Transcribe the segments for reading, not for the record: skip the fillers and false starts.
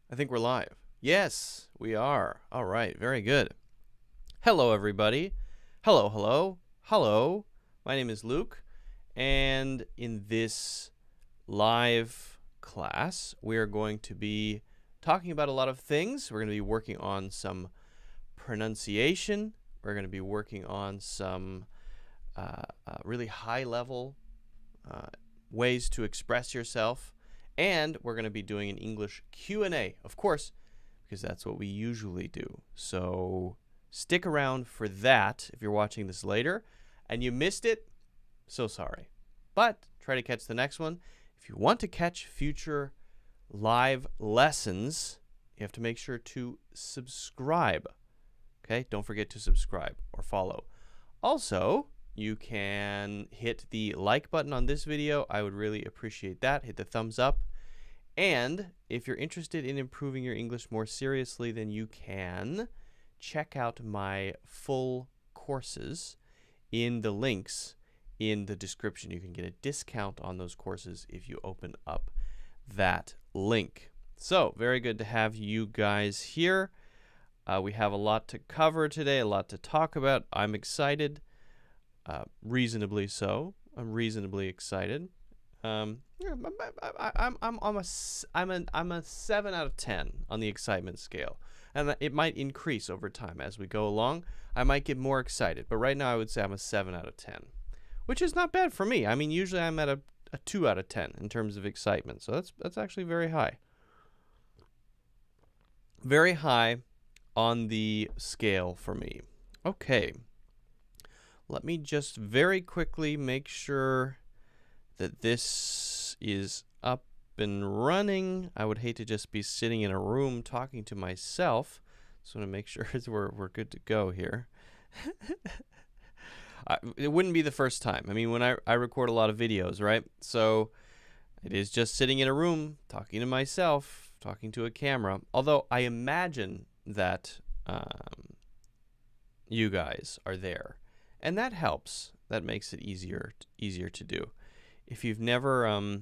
I think we're live. Yes, we are. All right, very good. Hello, everybody. Hello, hello, hello. My name is Luke, and in this live class, we are going to be talking about a lot of things. We're going to be working on some pronunciation. We're going to be working on some really high-level ways to express yourself. And we're going to be doing an English Q&A, of course, because that's what we usually do. So stick around for that if you're watching this later. And you missed it, so sorry. But try to catch the next one. If you want to catch future live lessons, you have to make sure to subscribe. Okay? Don't forget to subscribe or follow. Also, you can hit the like button on this video. I would really appreciate that. Hit the thumbs up. And if you're interested in improving your English more seriously, then you can check out my full courses in the links in the description. You can get a discount on those courses if you open up that link. So, very good to have you guys here. We have a lot to cover today, a lot to talk about. I'm excited. Reasonably so. I'm reasonably excited. I'm a 7 out of 10 on the excitement scale, and it might increase over time as we go along. I might get more excited, but right now I would say I'm a 7 out of 10, which is not bad for me. I mean, usually I'm at a 2 out of 10 in terms of excitement, so that's actually very high. Very high on the scale for me. Okay. Let me just very quickly make sure that this is up and running. I would hate to just be sitting in a room talking to myself. Just want to make sure we're good to go here. It wouldn't be the first time. I mean, when I record a lot of videos, right? So it is just sitting in a room talking to myself, talking to a camera. Although I imagine that you guys are there. And that helps. That makes it easier to do. If you've never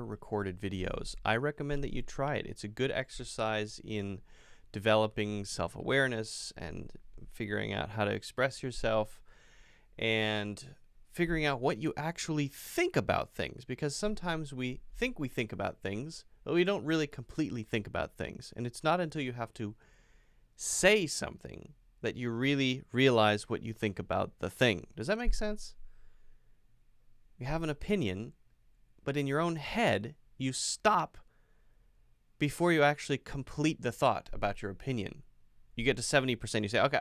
recorded videos, I recommend that you try it. It's a good exercise in developing self-awareness and figuring out how to express yourself and figuring out what you actually think about things, because sometimes we think about things, but we don't really completely think about things. And it's not until you have to say something that you really realize what you think about the thing. Does that make sense? You have an opinion, but in your own head, you stop before you actually complete the thought about your opinion. You get to 70%, you say, okay,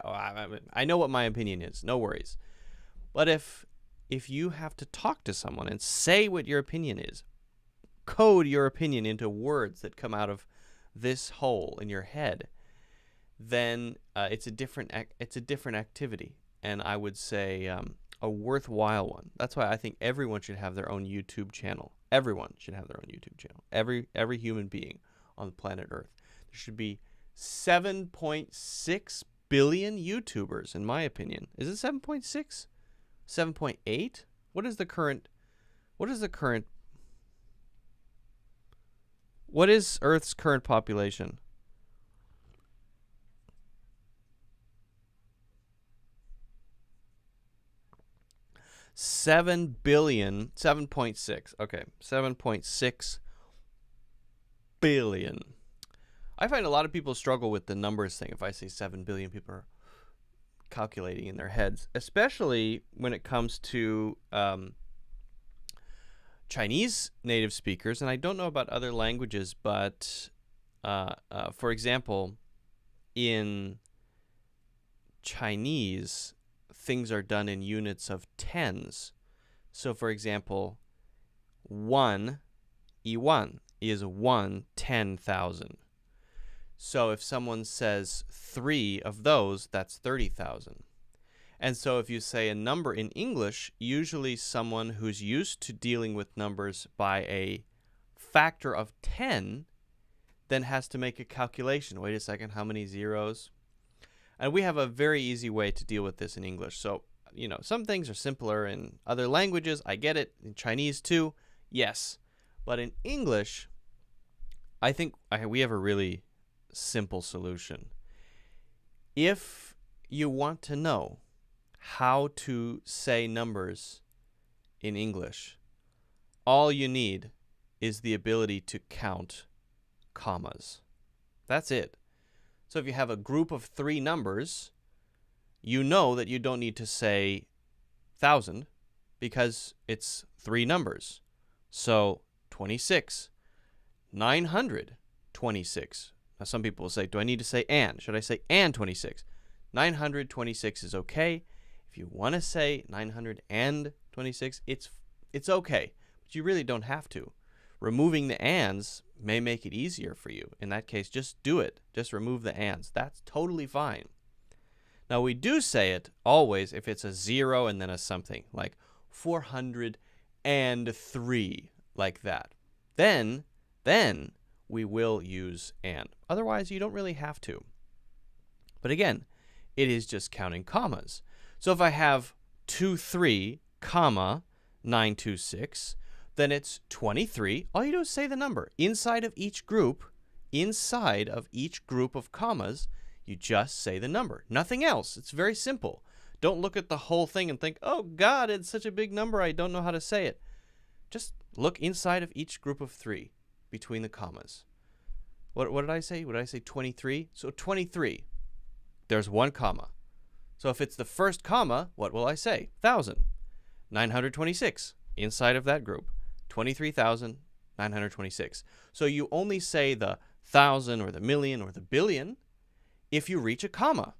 I know what my opinion is, no worries. But if you have to talk to someone and say what your opinion is, code your opinion into words that come out of this hole in your head, then it's a different activity, and I would say a worthwhile one. That's why I think everyone should have their own YouTube channel. Everyone should have their own YouTube channel. Every human being on the planet Earth. There should be 7.6 billion YouTubers, in my opinion. Is it 7.6? 7.8? What is Earth's current population? 7 billion, 7.6. Okay, 7.6 billion. I find a lot of people struggle with the numbers thing. If I say 7 billion, people are calculating in their heads, especially when it comes to Chinese native speakers. And I don't know about other languages, but for example, in Chinese, things are done in units of tens. So, for example, 1 yuan is 1/10,000. So if someone says 3 of those, that's 30,000. And so if you say a number in English, usually someone who's used to dealing with numbers by a factor of 10 then has to make a calculation. Wait a second, how many zeros? And we have a very easy way to deal with this in English. So, you know, some things are simpler in other languages. I get it. In Chinese too, yes. But in English, I think we have a really simple solution. If you want to know how to say numbers in English, all you need is the ability to count commas. That's it. So if you have a group of 3 numbers, you know that you don't need to say 1,000 because it's 3 numbers. So 26, 926. Now some people will say, do I need to say and? Should I say and 26? 926 is okay. If you want to say 926, it's okay. But you really don't have to. Removing the ands may make it easier for you. In that case, just do it. Just remove the ands. That's totally fine. Now, we do say it always if it's a 0 and then a something, like 403, like that. Then we will use and. Otherwise, you don't really have to. But again, it is just counting commas. So if I have 23, comma, 926, then it's 23. All you do is say the number. Inside of each group of commas, you just say the number. Nothing else. It's very simple. Don't look at the whole thing and think, oh God, it's such a big number, I don't know how to say it. Just look inside of each group of 3 between the commas. What did I say? What did I say? 23? So 23. There's 1 comma. So if it's the first comma, what will I say? 1,000. 926. Inside of that group. 23,926. So you only say the 1,000 or the million or the billion if you reach a comma.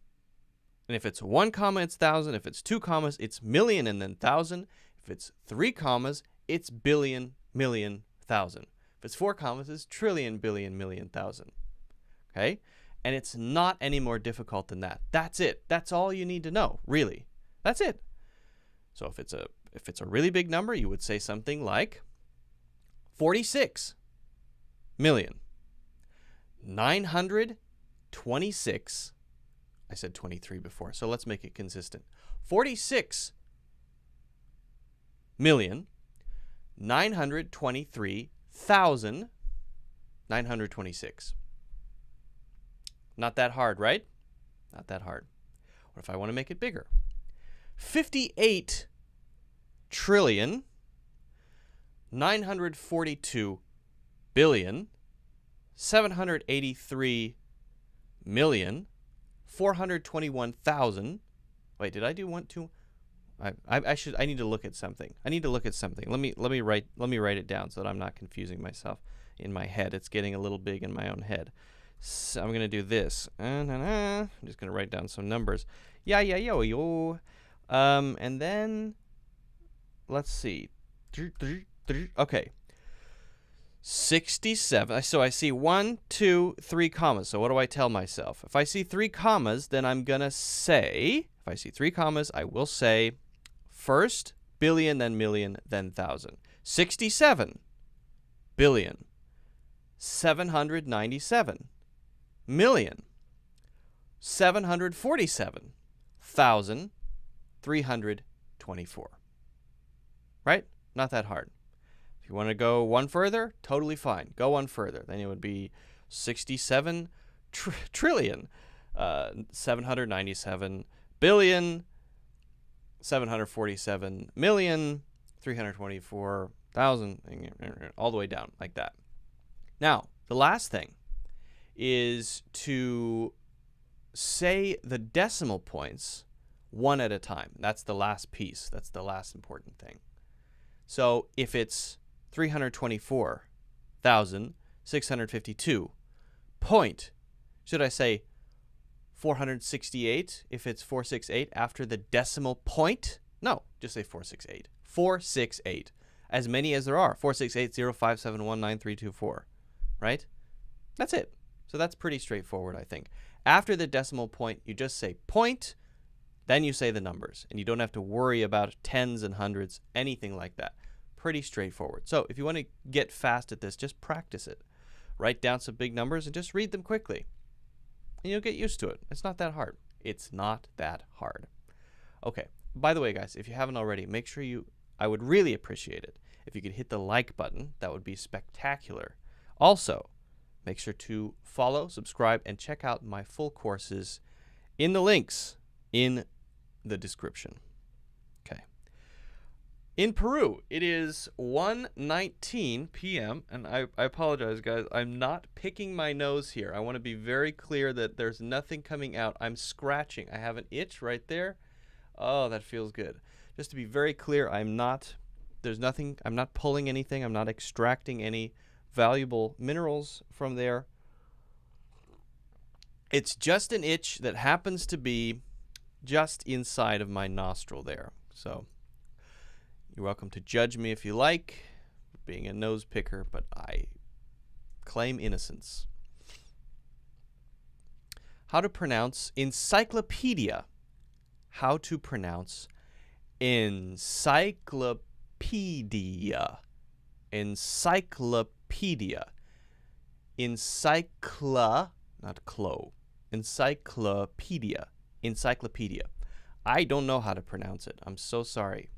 And if it's 1 comma, it's 1,000. If it's 2 commas, it's million and then 1,000. If it's 3 commas, it's billion, million, 1,000. If it's 4 commas, it's trillion, billion, million, 1,000. Okay? And it's not any more difficult than that. That's it. That's all you need to know, really. That's it. So if it's a really big number, you would say something like 46 million 926. I said 23 before, so let's make it consistent. 46 million 923,926. Not that hard, right? Not that hard. What if I want to make it bigger? 58 trillion 942 billion 783 million 421,000. Wait, did I do 1, 2? I need to look at something. Let me write it down so that I'm not confusing myself in my head. It's getting a little big in my own head. So I'm gonna do this. I'm just gonna write down some numbers. Yo. And then let's see. Okay. 67. So I see 1, 2, 3 commas. So what do I tell myself? If I see 3 commas, then I'm gonna say. If I see 3 commas, I will say first billion, then million, then 1,000. 67 billion 797 million 747,324. Right? Not that hard. If you want to go one further, totally fine. Go one further. Then it would be 67 trillion 797 billion 747 million 324,000, all the way down like that. Now, the last thing is to say the decimal points one at a time. That's the last piece. That's the last important thing. So if it's 324,652 point, should I say 468 if it's 468 after the decimal point? No, just say 468. 468. As many as there are. 46805719324. Right? That's it. So that's pretty straightforward, I think. After the decimal point, you just say point, then you say the numbers. And you don't have to worry about tens and hundreds, anything like that. Pretty straightforward. So if you want to get fast at this, just practice it. Write down some big numbers and just read them quickly. And you'll get used to it. It's not that hard. It's not that hard. Okay. By the way, guys, if you haven't already, make sure I would really appreciate it if you could hit the like button. That would be spectacular. Also, make sure to follow, subscribe, and check out my full courses in the links in the description. Okay. In Peru, it is 1:19 p.m., and I apologize, guys. I'm not picking my nose here. I want to be very clear that there's nothing coming out. I'm scratching. I have an itch right there. Oh, that feels good. Just to be very clear, there's nothing, I'm not pulling anything. I'm not extracting any valuable minerals from there. It's just an itch that happens to be just inside of my nostril there. So you're welcome to judge me if you like, being a nose picker, but I claim innocence. How to pronounce encyclopedia. How to pronounce encyclopedia. Encyclopedia. Not clo. Encyclopedia. Encyclopedia. I don't know how to pronounce it. I'm so sorry.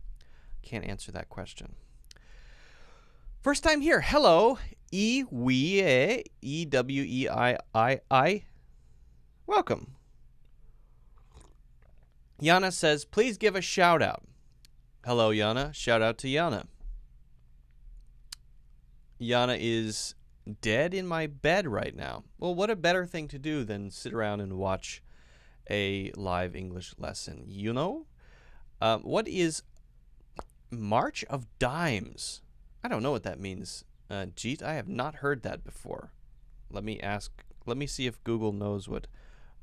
Can't answer that question. First time here. Hello. E-W-E-I-I. Welcome. Yana says, please give a shout out. Hello, Yana. Shout out to Yana. Yana is dead in my bed right now. Well, what a better thing to do than sit around and watch a live English lesson, you know? What is March of Dimes? I don't know what that means. Jeet, I have not heard that before. Let me see if Google knows what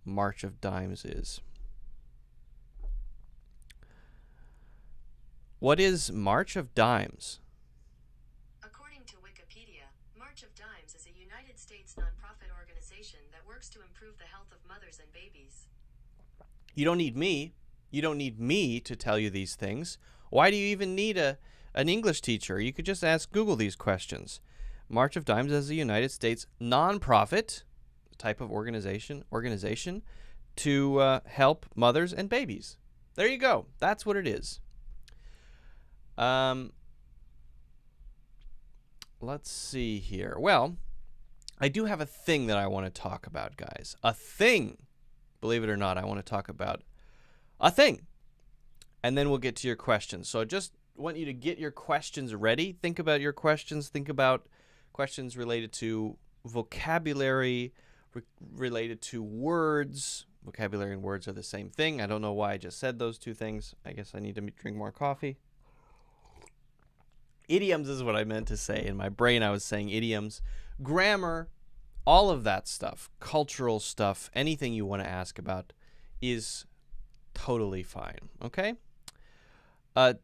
March of Dimes is. What is March of Dimes? According to Wikipedia, March of Dimes is a United States nonprofit organization that works to improve the health of mothers and babies. You don't need me. You don't need me to tell you these things. Why do you even need an English teacher? You could just ask Google these questions. March of Dimes is a United States nonprofit type of organization to help mothers and babies. There you go. That's what it is. Let's see here. Well, I do have a thing that I want to talk about, guys. A thing. Believe it or not, I want to talk about a thing. And then we'll get to your questions. So I just want you to get your questions ready. Think about your questions. Think about questions related to vocabulary, related to words. Vocabulary and words are the same thing. I don't know why I just said those two things. I guess I need to drink more coffee. Idioms is what I meant to say. In my brain, I was saying idioms. Grammar, all of that stuff, cultural stuff, anything you want to ask about is totally fine, okay?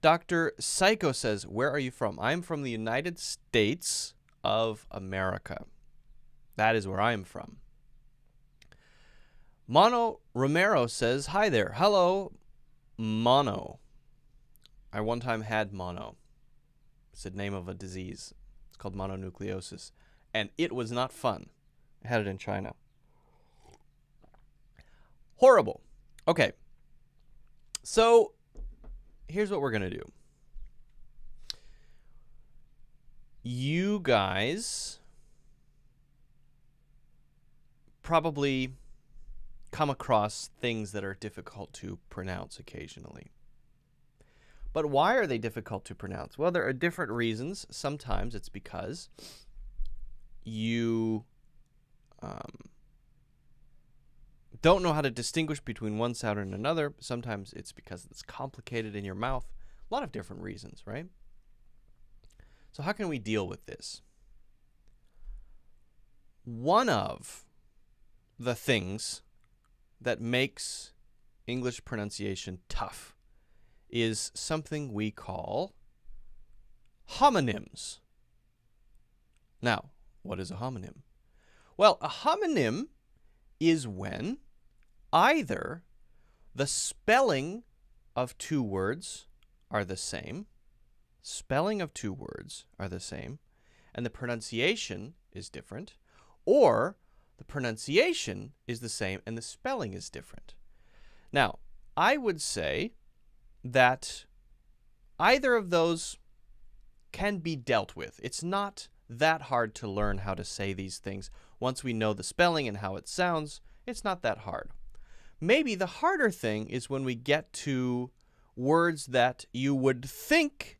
Dr. Psycho says, where are you from? I'm from the United States of America. That is where I'm from. Mono Romero says, hi there. Hello, mono. I one time had mono. It's the name of a disease. It's called mononucleosis. And it was not fun. I had it in China. Horrible. Okay. So, here's what we're going to do. You guys probably come across things that are difficult to pronounce occasionally. But why are they difficult to pronounce? Well, there are different reasons. Sometimes it's because you don't know how to distinguish between one sound and another. Sometimes it's because it's complicated in your mouth. A lot of different reasons, right? So how can we deal with this? One of the things that makes English pronunciation tough is something we call homonyms. Now, what is a homonym? Well, a homonym is when either the spelling of two words are the same, and the pronunciation is different, or the pronunciation is the same and the spelling is different. Now, I would say that either of those can be dealt with. It's not that hard to learn how to say these things. Once we know the spelling and how it sounds, it's not that hard. Maybe the harder thing is when we get to words that you would think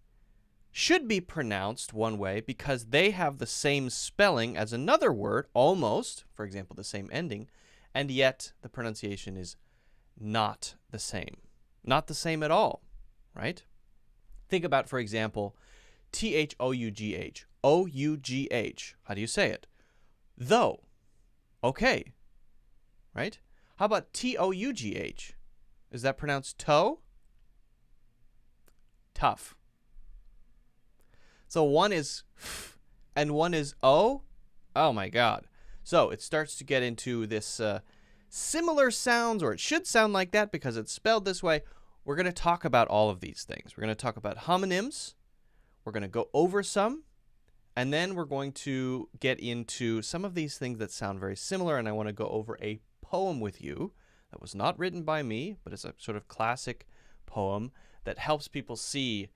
should be pronounced one way because they have the same spelling as another word, almost, for example, the same ending, and yet the pronunciation is not the same. Not the same at all, right? Think about, for example, T-H-O-U-G-H. O-U-G-H. How do you say it? Though. Okay. Right? How about T-O-U-G-H? Is that pronounced toe? Tough. So one is f and one is o. Oh my God. So it starts to get into this similar sounds, or it should sound like that because it's spelled this way. We're going to talk about all of these things. We're going to talk about homonyms. We're going to go over some. And then we're going to get into some of these things that sound very similar. And I want to go over a poem with you that was not written by me, but it's a sort of classic poem that helps people see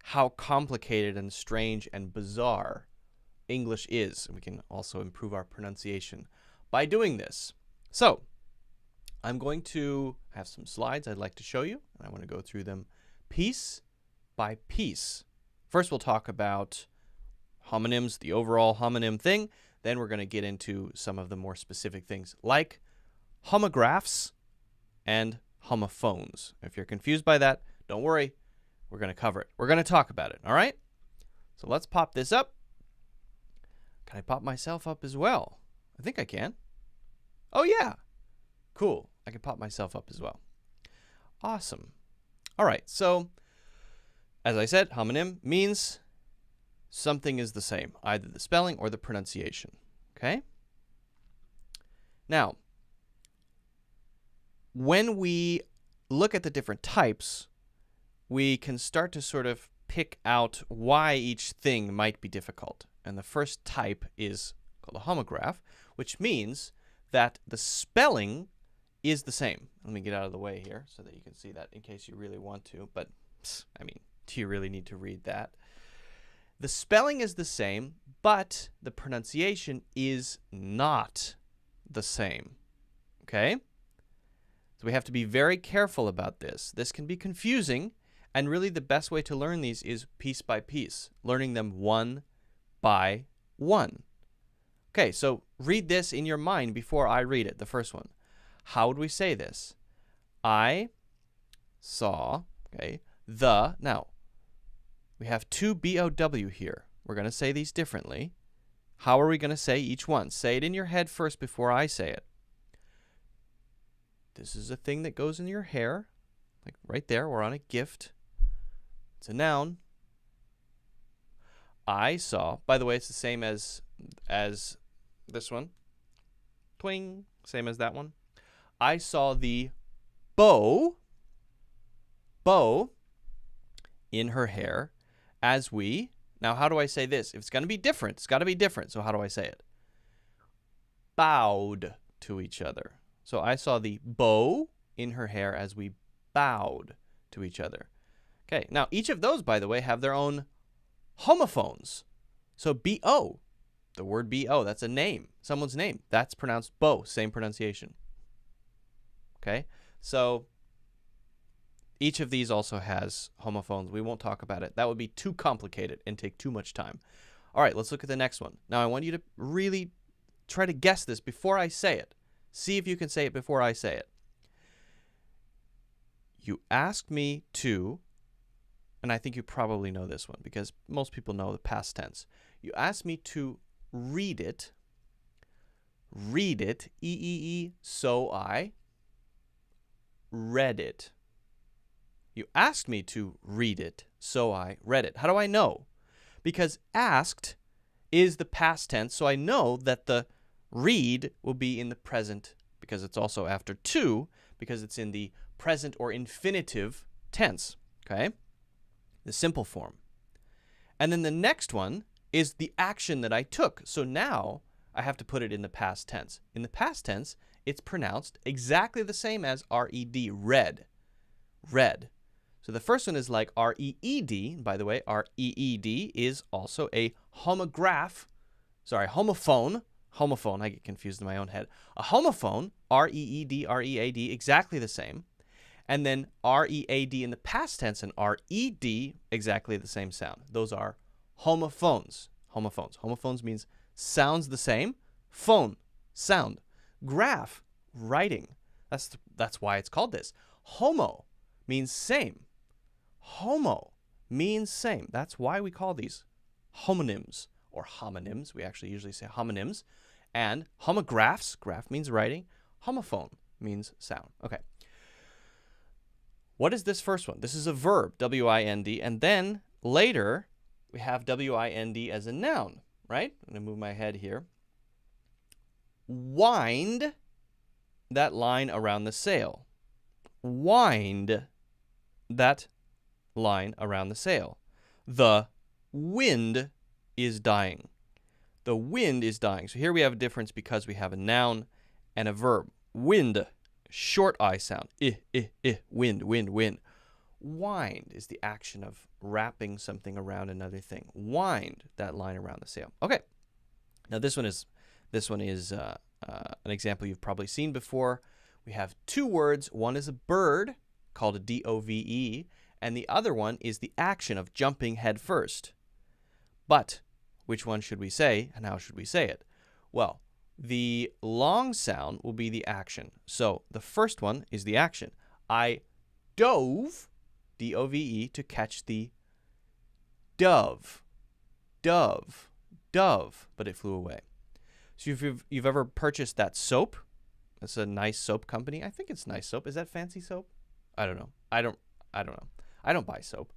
how complicated and strange and bizarre English is. And we can also improve our pronunciation by doing this. So I'm going to have some slides I'd like to show you, and I want to go through them piece by piece. First, we'll talk about homonyms, the overall homonym thing. Then we're going to get into some of the more specific things like homographs and homophones. If you're confused by that, don't worry. We're going to cover it. We're going to talk about it, all right? So let's pop this up. Can I pop myself up as well? I think I can. Oh, yeah. Cool. I can pop myself up as well. Awesome. All right. So, as I said, homonym means something is the same, either the spelling or the pronunciation. Okay? Now, when we look at the different types, we can start to sort of pick out why each thing might be difficult. And the first type is called a homograph, which means that the spelling is the same. Let me get out of the way here so that you can see that in case you really want to. But, I mean, do you really need to read that? The spelling is the same, but the pronunciation is not the same. Okay? So we have to be very careful about this. This can be confusing, and really the best way to learn these is piece by piece, learning them one by one. Okay, so read this in your mind before I read it, the first one. How would we say this? I saw, okay, the, now, we have two B-O-W here. We're going to say these differently. How are we going to say each one? Say it in your head first before I say it. This is a thing that goes in your hair, like right there, or on a gift. It's a noun. I saw, by the way, it's the same as this one. Twing, same as that one. I saw the bow in her hair as we, now how do I say this? If it's going to be different, it's got to be different. So how do I say it? Bowed to each other. So I saw the bow in her hair as we bowed to each other. Okay, now each of those, by the way, have their own homophones. So B-O, the word B-O, that's a name, someone's name. That's pronounced bow, same pronunciation. Okay, so each of these also has homophones. We won't talk about it. That would be too complicated and take too much time. All right, let's look at the next one. Now I want you to really try to guess this before I say it. See if you can say it before I say it. You asked me to, and I think you probably know this one because most people know the past tense. You asked me to read it, E-E-E, so I read it. You asked me to read it, so I read it. How do I know? Because asked is the past tense, so I know that the read will be in the present because it's also after to, because it's in the present or infinitive tense, okay? The simple form. And then the next one is the action that I took. So now I have to put it in the past tense. In the past tense, it's pronounced exactly the same as R-E-D, read. Read. So the first one is like R-E-E-D. By the way, R-E-E-D is also a homograph homophone. Homophone, I get confused in my own head. A homophone, R-E-E-D, exactly the same. And then R-E-A-D in the past tense and R-E-D, exactly the same sound. Those are homophones. Homophones. Homophones means sounds the same. Phone, sound. Graph, writing. That's why it's called this. Homo means same. Homo means same. That's why we call these homonyms or homonyms. We actually usually say homonyms. And homographs, graph means writing. Homophone means sound. Okay. What is this first one? This is a verb, W-I-N-D, and then later we have W-I-N-D as a noun, right? I'm going to move my head here. Wind that line around the sail. Wind that line around the sail. The wind is dying. The wind is dying. So here we have a difference because we have a noun and a verb. Wind, short I sound. Wind, wind, wind. Wind is the action of wrapping something around another thing. Wind that line around the sail. Okay. Now this one is an example you've probably seen before. We have two words. One is a bird called a D-O-V-E, and the other one is the action of jumping head first. But which one should we say, and how should we say it? Well, the long sound will be the action. So the first one is the action. I dove, D-O-V-E, to catch the dove. Dove. Dove. But it flew away. So if you've ever purchased that soap, it's a nice soap company. I think it's nice soap. Is that fancy soap? I don't know. I don't know. I don't buy soap.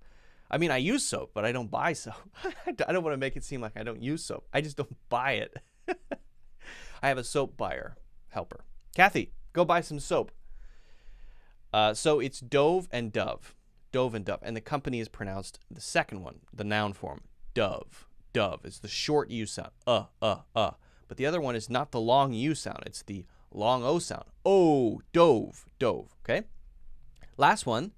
I mean, I use soap, but I don't buy soap. I don't want to make it seem like I don't use soap. I just don't buy it. I have a soap buyer helper. Kathy, go buy some soap. So it's dove and dove. Dove and dove. And the company is pronounced the second one, the noun form. Dove. Dove is the short U sound. But the other one is not the long U sound. It's the long O sound. Oh, dove, dove. Okay? Last one.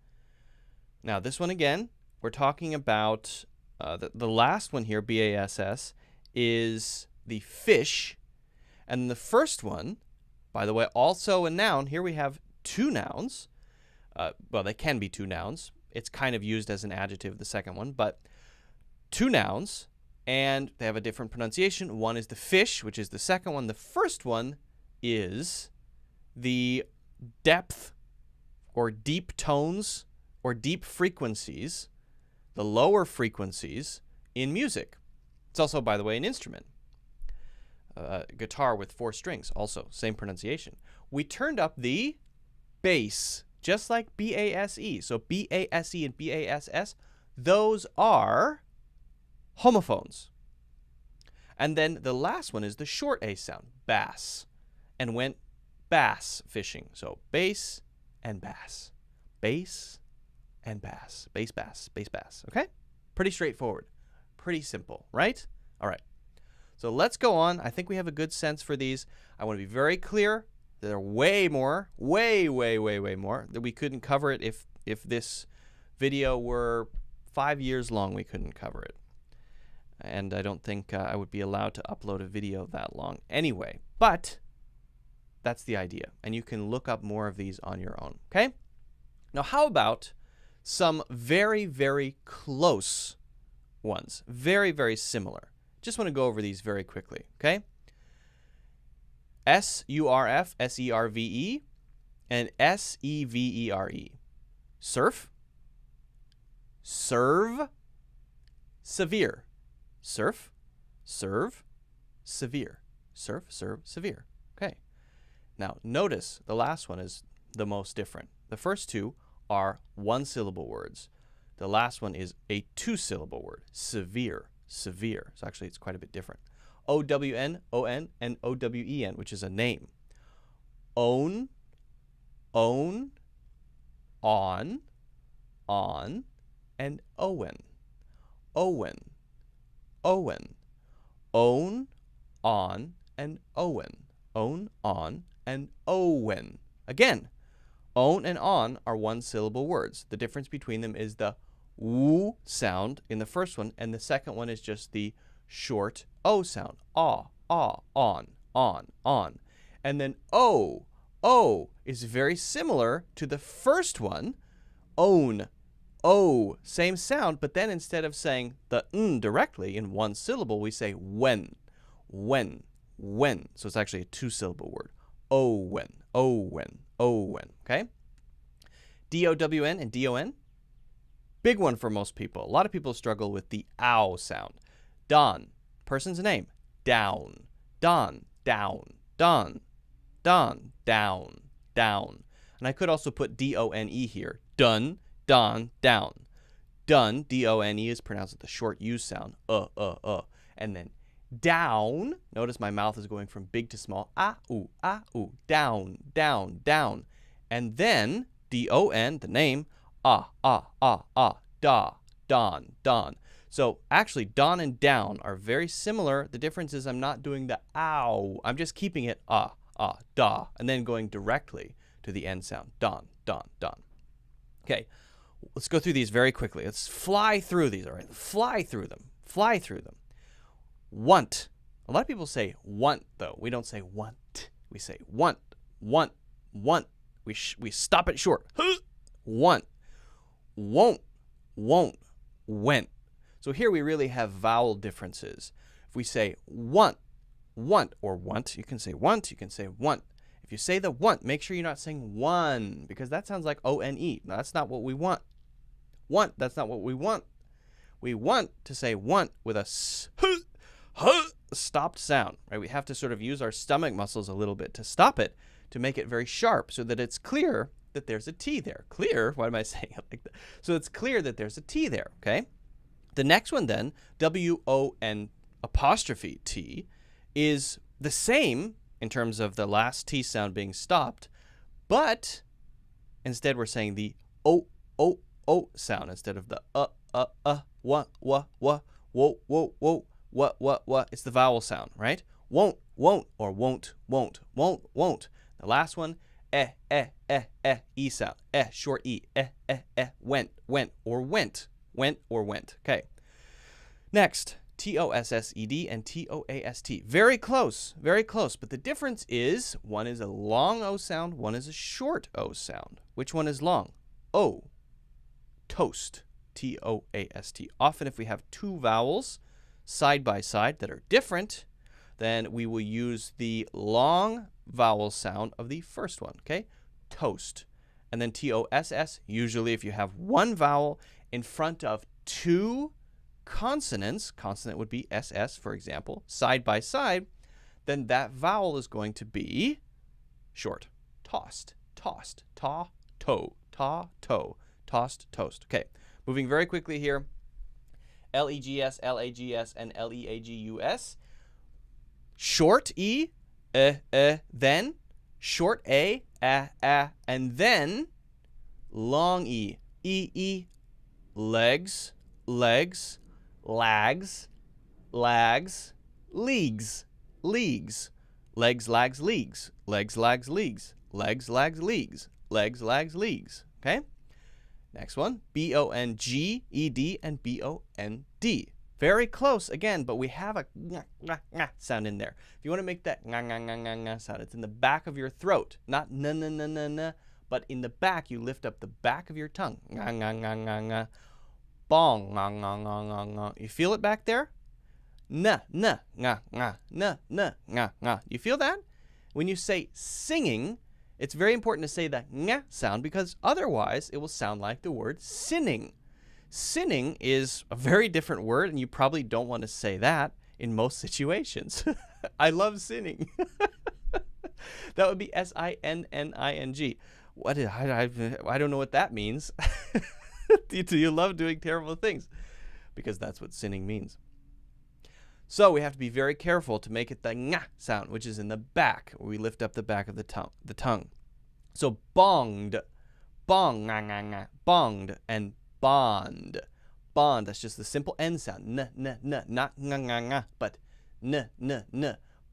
Now, this one again, we're talking about the last one here, B-A-S-S, is the fish. And the first one, by the way, also a noun. Here we have two nouns. Well, they can be two nouns. It's kind of used as an adjective, the second one. But two nouns, and they have a different pronunciation. One is the fish, which is the second one. The first one is the depth or deep tones or deep frequencies, the lower frequencies in music. It's also, by the way, an instrument. Guitar with 4 strings, also same pronunciation. We turned up the bass, just like B-A-S-E. So B-A-S-E and B-A-S-S, those are homophones. And then the last one is the short A sound, bass, and went bass fishing. So bass and bass. Bass and bass. Bass, bass, bass, bass. Okay? Pretty straightforward. Pretty simple, right? All right. So let's go on. I think we have a good sense for these. I want to be very clear. There are way more, way more that we couldn't cover it if this video were 5 years long. We couldn't cover it. And I don't think I would be allowed to upload a video that long anyway. But that's the idea. And you can look up more of these on your own. Okay? Now, how about some very, very close ones? Very, very similar. Just want to go over these very quickly. Okay? S-U-R-F, S-E-R-V-E, and S-E-V-E-R-E. Surf. Serve. Severe. Surf, serve, severe. Surf, serve, severe. Okay. Now, notice the last one is the most different. The first two are one-syllable words. The last one is a two-syllable word. Severe, severe. So actually, it's quite a bit different. O-W-N, O-N, and O-W-E-N, which is a name. Own, on, and Owen. Owen. Owen. Own, on, and Owen. Own, on, and Owen. Again, own and on are one-syllable words. The difference between them is the W sound in the first one, and the second one is just the short O sound. Ah, on, on. And then O is very similar to the first one, own, O, same sound, but then instead of saying the n directly in one syllable, we say when. So it's actually a two-syllable word. Owen, okay? D-O-W-N and D-O-N, big one for most people. A lot of people struggle with the ow sound. Don, person's name, down. Don, down. Don, down. And I could also put D-O-N-E here. Done, don, down. Done, D-O-N-E, is pronounced with the short U sound. And then down, notice my mouth is going from big to small. Ah-oo, down. And then D-O-N, the name, da, don. So actually, don and down are very similar. The difference is I'm not doing the ow. I'm just keeping it da, and then going directly to the end sound. Don. Okay, let's go through these very quickly. Let's fly through these, all right? Fly through them. Want. A lot of people say want, though. We don't say want. We say want. We stop it short. Want. Won't. Went. So here we really have vowel differences. If we say want, or want, you can say want, you can say want. If you say the want, make sure you're not saying one, because that sounds like O-N-E. No, that's not what we want. That's not what we want. We want to say want with a stopped sound, right? We have to sort of use our stomach muscles a little bit to stop it, to make it very sharp so that it's clear that there's a T there. Clear? Why am I saying it like that? So it's clear that there's a T there, okay? The next one then, W-O-N apostrophe T, is the same in terms of the last T sound being stopped, but instead we're saying the O sound instead of the what. It's the vowel sound, right? Won't, or won't. The last one, E sound. Short E. Went, or went. Okay. Next, T-O-S-S-E-D and T-O-A-S-T. Very close, but the difference is one is a long O sound, one is a short O sound. Which one is long? O. Toast. T-O-A-S-T. Often if we have two vowels side by side that are different, then we will use the long vowel sound of the first one, okay? Toast. And then T-O-S-S, usually if you have one vowel in front of two consonants, consonant would be S-S, for example, side by side, then that vowel is going to be short. Tossed. Tossed. Ta-toe. Tossed, toast. Okay, moving very quickly here. L-E-G-S, L-A-G-S, and L-E-A-G-U-S. Short E, then. Short A, and then long E, E-E. Legs, lags, leagues. Legs, lags, leagues. Legs, lags, leagues. Legs, lags, leagues. Legs, lags, leagues. Legs, lags, leagues. Okay? Next one, B-O-N-G-E-D and B-O-N-D. Very close again, but we have a sound in there. If you want to make that sound, it's in the back of your throat, not na, but in the back, you lift up the back of your tongue. Bong, You feel it back there? Na, You feel that? When you say singing, it's very important to say that ng sound because otherwise it will sound like the word sinning. Sinning is a very different word, and you probably don't want to say that in most situations. I love sinning. That would be S-I-N-N-I-N-G. I don't know what that means. Do you love doing terrible things? Because that's what sinning means. So we have to be very careful to make it the ng sound, which is in the back, where we lift up the back of the tongue. So bonged, bonged, and bond. Bond, that's just the simple N sound. Not ng, but n.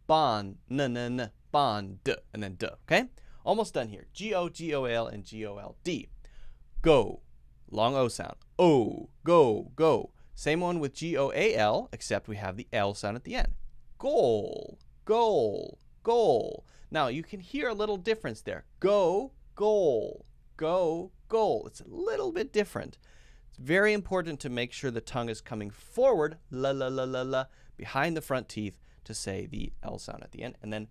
Bond, n, bond, and then d, okay? Almost done here. G-O, G-O-L, and G-O-L-D. Go, long O sound. O, go. Same one with Goal, except we have the L sound at the end. Goal, goal, goal. Now, you can hear a little difference there. Go, goal, go, goal. It's a little bit different. It's very important to make sure the tongue is coming forward, la, la, la, la, la, behind the front teeth to say the L sound at the end. And then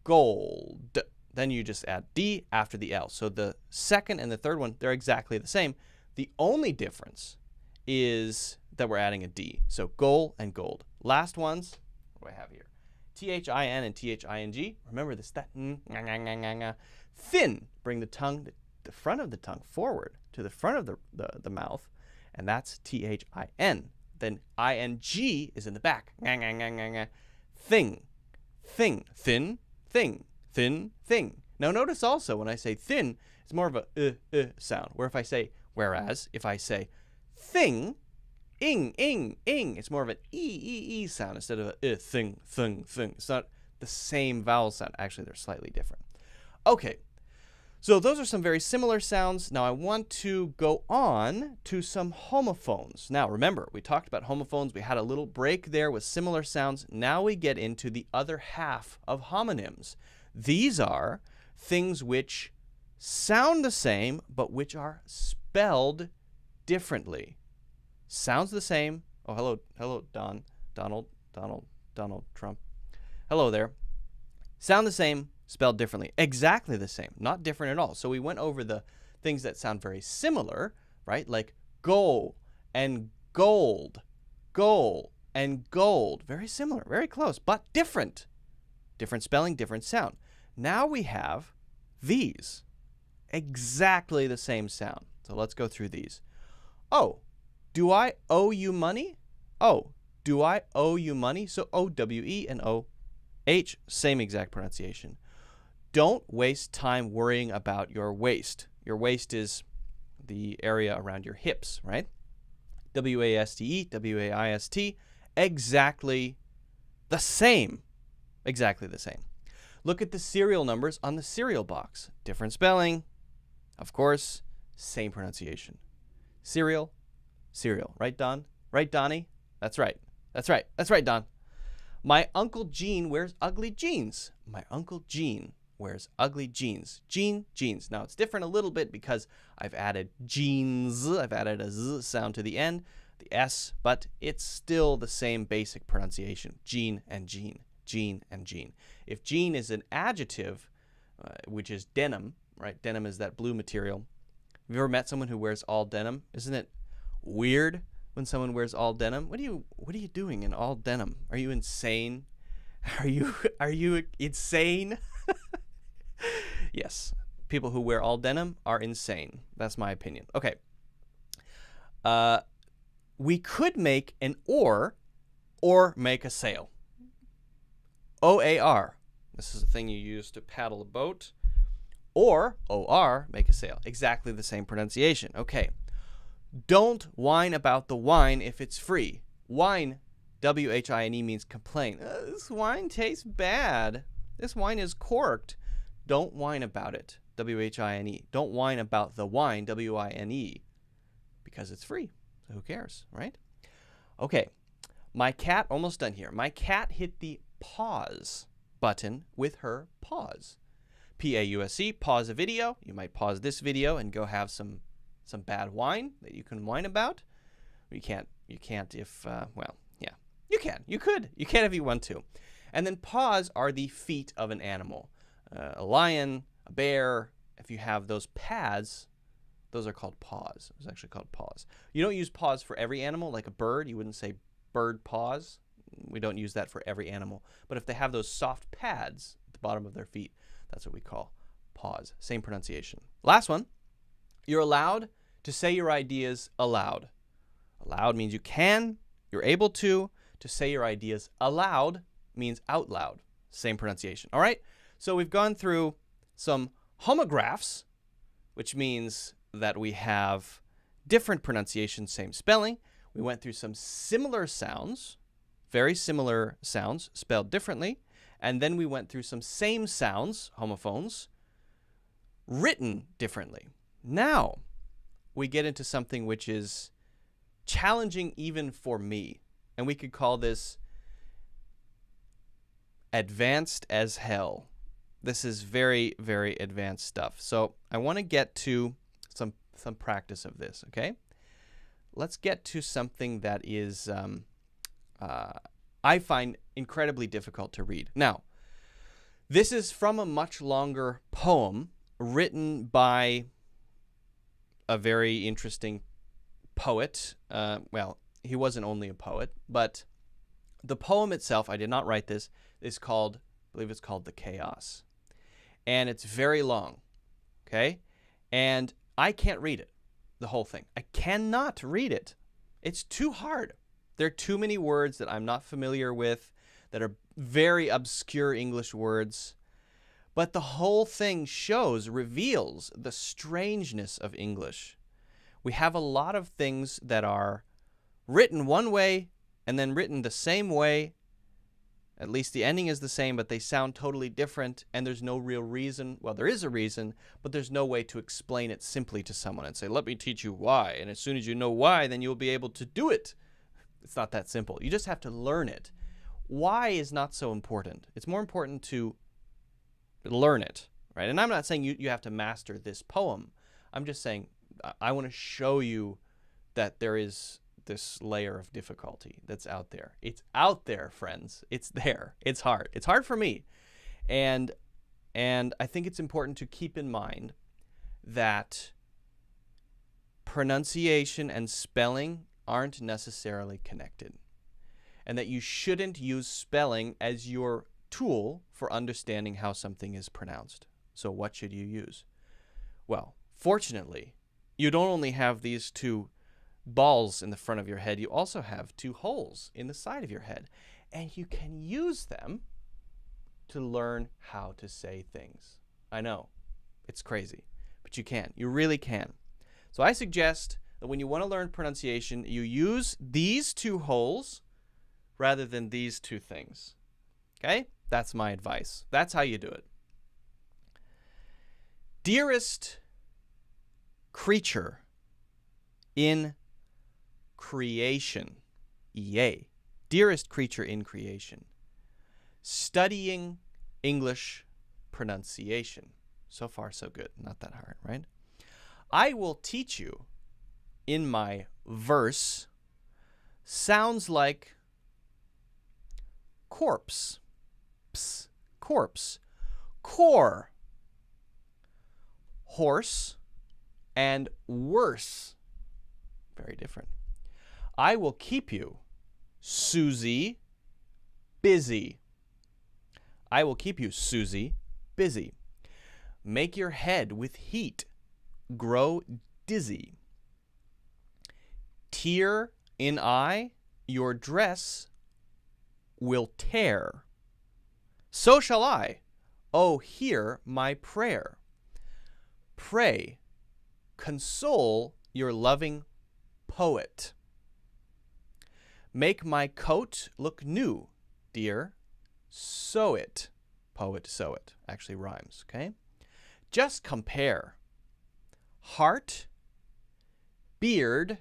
gold. Then you just add D after the L. So the second and the third one, they're exactly the same. The only difference is that we're adding a D. So goal and gold. Last ones, what do I have here? T-H-I-N and T-H-I-N-G. Remember this, that, thin. Bring the tongue, the front of the tongue forward to the front of the mouth, and that's T-H-I-N. Then I-N-G is in the back. Thing, thing, thin, thing, thin, thing. Now notice also when I say thin, it's more of a sound. Whereas if I say thing, ing, it's more of an e sound instead of a thing, thing, thing. It's not the same vowel sound. Actually, they're slightly different. Okay, so those are some very similar sounds. Now I want to go on to some homophones. Now remember, we talked about homophones. We had a little break there with similar sounds. Now we get into the other half of homonyms. These are things which sound the same, but which are spelled differently. Sounds the same. Oh, hello, Donald Trump. Hello there. Sound the same, spelled differently. Exactly the same, not different at all. So we went over the things that sound very similar, right? Like go and gold, goal and gold. Very similar, very close, but different. Different spelling, different sound. Now we have these. Exactly the same sound. So let's go through these. Oh, do I owe you money? Oh, do I owe you money? So O-W-E and O-H, same exact pronunciation. Don't waste time worrying about your waist. Your waist is the area around your hips, right? W-A-S-T-E, W-A-I-S-T, exactly the same. Exactly the same. Look at the serial numbers on the cereal box. Different spelling. Of course, same pronunciation. Cereal, cereal. Right, Don? Right, Donnie? That's right. That's right. That's right, Don. My Uncle Gene wears ugly jeans. My Uncle Gene wears ugly jeans. Jeans. Now, it's different a little bit because I've added jeans. I've added a Z sound to the end, the S, but it's still the same basic pronunciation. Gene and jean. Jean and jean. If jean is an adjective, which is denim, right? Denim is that blue material. Have you ever met someone who wears all denim? Isn't it weird when someone wears all denim? What are you doing in all denim? Are you insane? Are you insane? Yes. People who wear all denim are insane. That's my opinion. Okay. We could make an or make a sail. O-A-R. This is a thing you use to paddle a boat. Or, O-R, make a sail. Exactly the same pronunciation. Okay. Don't whine about the wine if it's free. Whine, W-H-I-N-E, means complain. This wine tastes bad. This wine is corked. Don't whine about it. W-H-I-N-E. Don't whine about the wine, W-I-N-E, because it's free. So who cares, right? Okay. My cat, almost done here. My cat hit the pause button with her paws. P-A-U-S-E, pause a video. You might pause this video and go have some bad wine that you can whine about. You can't if, well, yeah. You can. You could. You can if you want to. And then paws are the feet of an animal. A lion, a bear, if you have those pads, those are called paws. It's actually called paws. You don't use paws for every animal, like a bird. You wouldn't say bird paws. We don't use that for every animal. But if they have those soft pads at the bottom of their feet, that's what we call paws. Same pronunciation. Last one. You're allowed to say your ideas aloud. Aloud means you can, you're able to. To say your ideas aloud means out loud. Same pronunciation. All right? So we've gone through some homographs, which means that we have different pronunciations, same spelling. We went through some similar sounds, very similar sounds, spelled differently. And then we went through some same sounds, homophones, written differently. Now we get into something which is challenging even for me. And we could call this advanced as hell. This is very, very advanced stuff. So I want to get to some practice of this, okay? Let's get to something that is, I find incredibly difficult to read. Now, this is from a much longer poem written by a very interesting poet. Well, he wasn't only a poet, but the poem itself, I did not write this, is called, I believe it's called The Chaos. And it's very long, okay? And I can't read it, the whole thing. I cannot read it. It's too hard. There are too many words that I'm not familiar with that are very obscure English words. But the whole thing reveals the strangeness of English. We have a lot of things that are written one way and then written the same way. At least the ending is the same, but they sound totally different, and there's no real reason. Well, there is a reason, but there's no way to explain it simply to someone and say, let me teach you why. And as soon as you know why, then you'll be able to do it. It's not that simple. You just have to learn it. Why is not so important. It's more important to learn it, right? And I'm not saying you have to master this poem. I'm just saying I want to show you that there is this layer of difficulty that's out there. It's out there, friends. It's there. It's hard. It's hard for me. And I think it's important to keep in mind that pronunciation and spelling aren't necessarily connected, and that you shouldn't use spelling as your tool for understanding how something is pronounced. So what should you use? Well, fortunately, you don't only have these two balls in the front of your head, you also have two holes in the side of your head. And you can use them to learn how to say things. I know, it's crazy, but you can. You really can. So I suggest that when you want to learn pronunciation, you use these two holes rather than these two things. Okay? That's my advice. That's how you do it. Dearest creature in creation. Yay. Dearest creature in creation. Studying English pronunciation. So far, so good. Not that hard, right? I will teach you in my verse sounds like corpse. Ps, corpse. Core. Horse. And worse. Very different. I will keep you, Suzy, busy. I will keep you, Suzy, busy. Make your head with heat grow dizzy. Tear in eye, your dress will tear. So shall I. Oh, hear my prayer. Pray, console your loving poet. Make my coat look new, dear. Sew it. Poet, sew it. Actually rhymes, okay? Just compare. Heart, beard,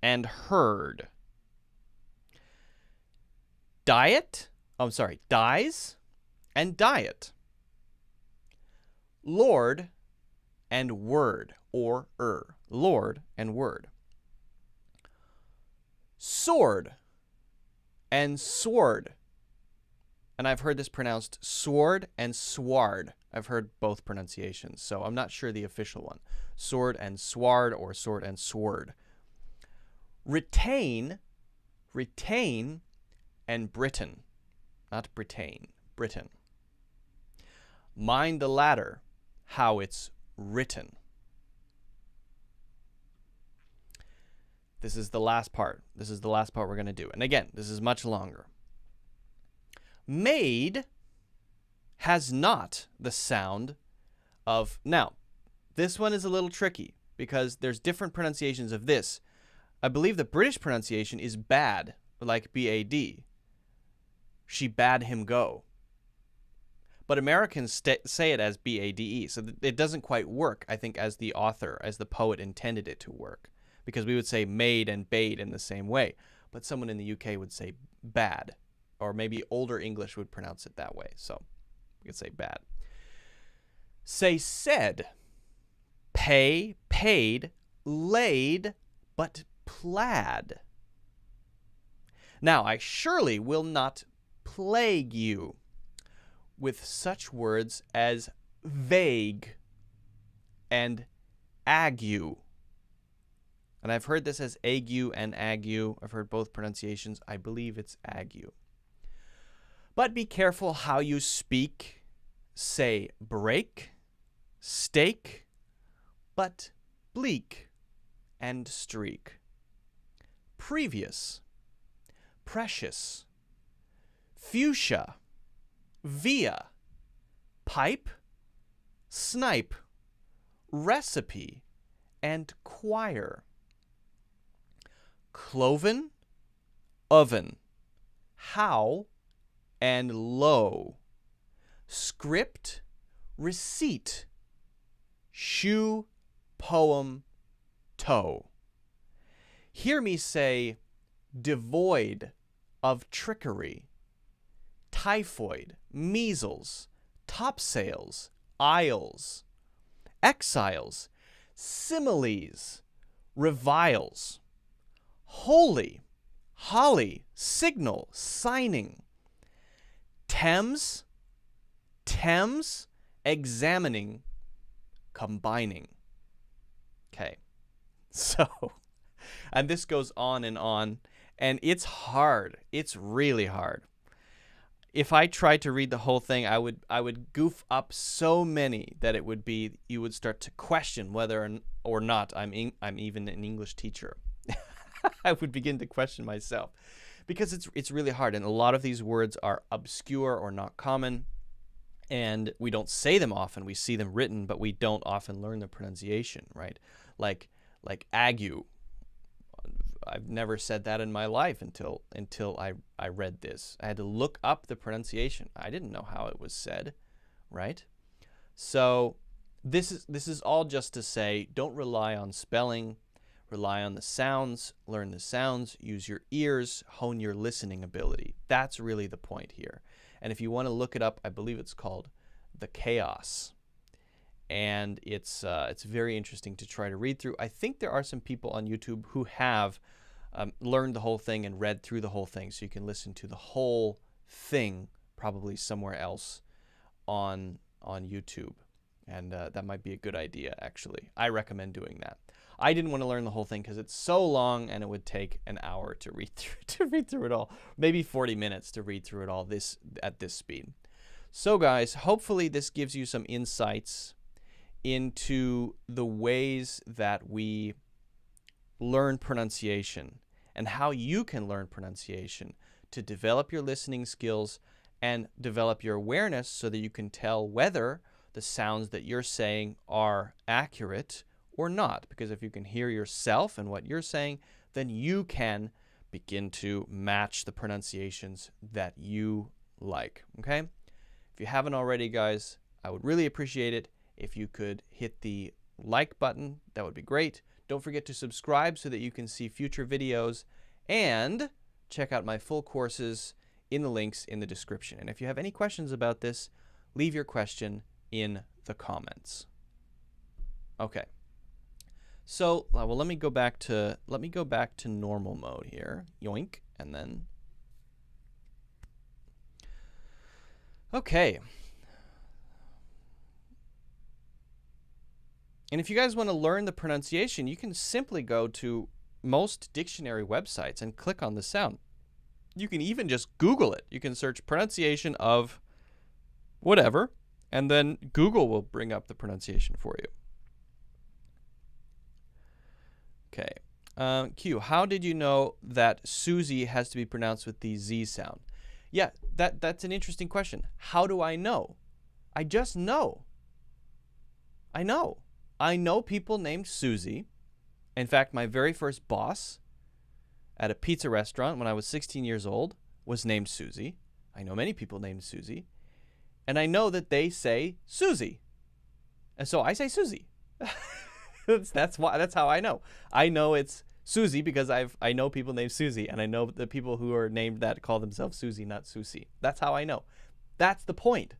and herd. Diet, dies, and diet. Lord and word, or Lord and word. Sword and sword. And I've heard this pronounced sword and sward. I've heard both pronunciations, so I'm not sure the official one. Sword and sward or sword and sword. Retain, and Britain. Not Britain, Britain. Mind the latter, how it's written. This is the last part. This is the last part we're going to do. And again, this is much longer. Maid has not the sound of... Now, this one is a little tricky because there's different pronunciations of this. I believe the British pronunciation is bad, like B-A-D. She bade him go. But Americans say it as B-A-D-E, so it doesn't quite work, I think, as the author, as the poet intended it to work. because we would say made and bade in the same way. But someone in the UK would say bad, or maybe older English would pronounce it that way. So we could say bad. Say said, pay, paid, laid, but plaid. Now, I surely will not plague you with such words as vague and ague. And I've heard this as ague and ague. I've heard both pronunciations. I believe it's ague. But be careful how you speak. Say break, steak, but bleak and streak. Previous, precious, fuchsia, via, pipe, snipe, recipe, and choir. Cloven, oven, how, and low. Script, receipt, shoe, poem, toe. Hear me say devoid of trickery, typhoid, measles, topsails, aisles, exiles, similes, reviles, holy, holly, signal, signing, Thames, examining, combining. Okay, so, and this goes on, and it's hard. It's really hard. If I tried to read the whole thing, I would goof up so many that it would be, you would start to question whether or not I'm even an English teacher. I would begin to question myself, because it's really hard, and a lot of these words are obscure or not common, and we don't say them often. We see them written, but we don't often learn the pronunciation, right? Like ague. I've never said that in my life until I read this. I had to look up the pronunciation. I didn't know how it was said, right? So this is all just to say, don't rely on spelling. Rely on the sounds, learn the sounds, use your ears, hone your listening ability. That's really the point here. And if you want to look it up, I believe it's called The Chaos. And it's very interesting to try to read through. I think there are some people on YouTube who have learned the whole thing and read through the whole thing, so you can listen to the whole thing probably somewhere else on YouTube. And that might be a good idea, actually. I recommend doing that. I didn't want to learn the whole thing because it's so long, and it would take an hour to read through it all. Maybe 40 minutes to read through it all at this speed. So guys, hopefully this gives you some insights into the ways that we learn pronunciation and how you can learn pronunciation to develop your listening skills and develop your awareness so that you can tell whether the sounds that you're saying are accurate or not. Because if you can hear yourself and what you're saying, then you can begin to match the pronunciations that you like. Okay? If you haven't already, guys, I would really appreciate it if you could hit the like button. That would be great. Don't forget to subscribe so that you can see future videos, and check out my full courses in the links in the description. And if you have any questions about this, leave your question in the comments. Okay. So, well, let me go back to normal mode here. Yoink, and then okay. And if you guys want to learn the pronunciation, you can simply go to most dictionary websites and click on the sound. You can even just Google it. You can search pronunciation of whatever, and then Google will bring up the pronunciation for you. Okay. Q, how did you know that Suzy has to be pronounced with the Z sound? Yeah, that's an interesting question. How do I know? I just know. I know people named Suzy. In fact, my very first boss at a pizza restaurant when I was 16 years old was named Suzy. I know many people named Suzy. And I know that they say Suzy. And so I say Suzy. That's how I know. I know it's Suzy because I know people named Suzy, and I know the people who are named that call themselves Suzy, not Susie. That's how I know. That's the point.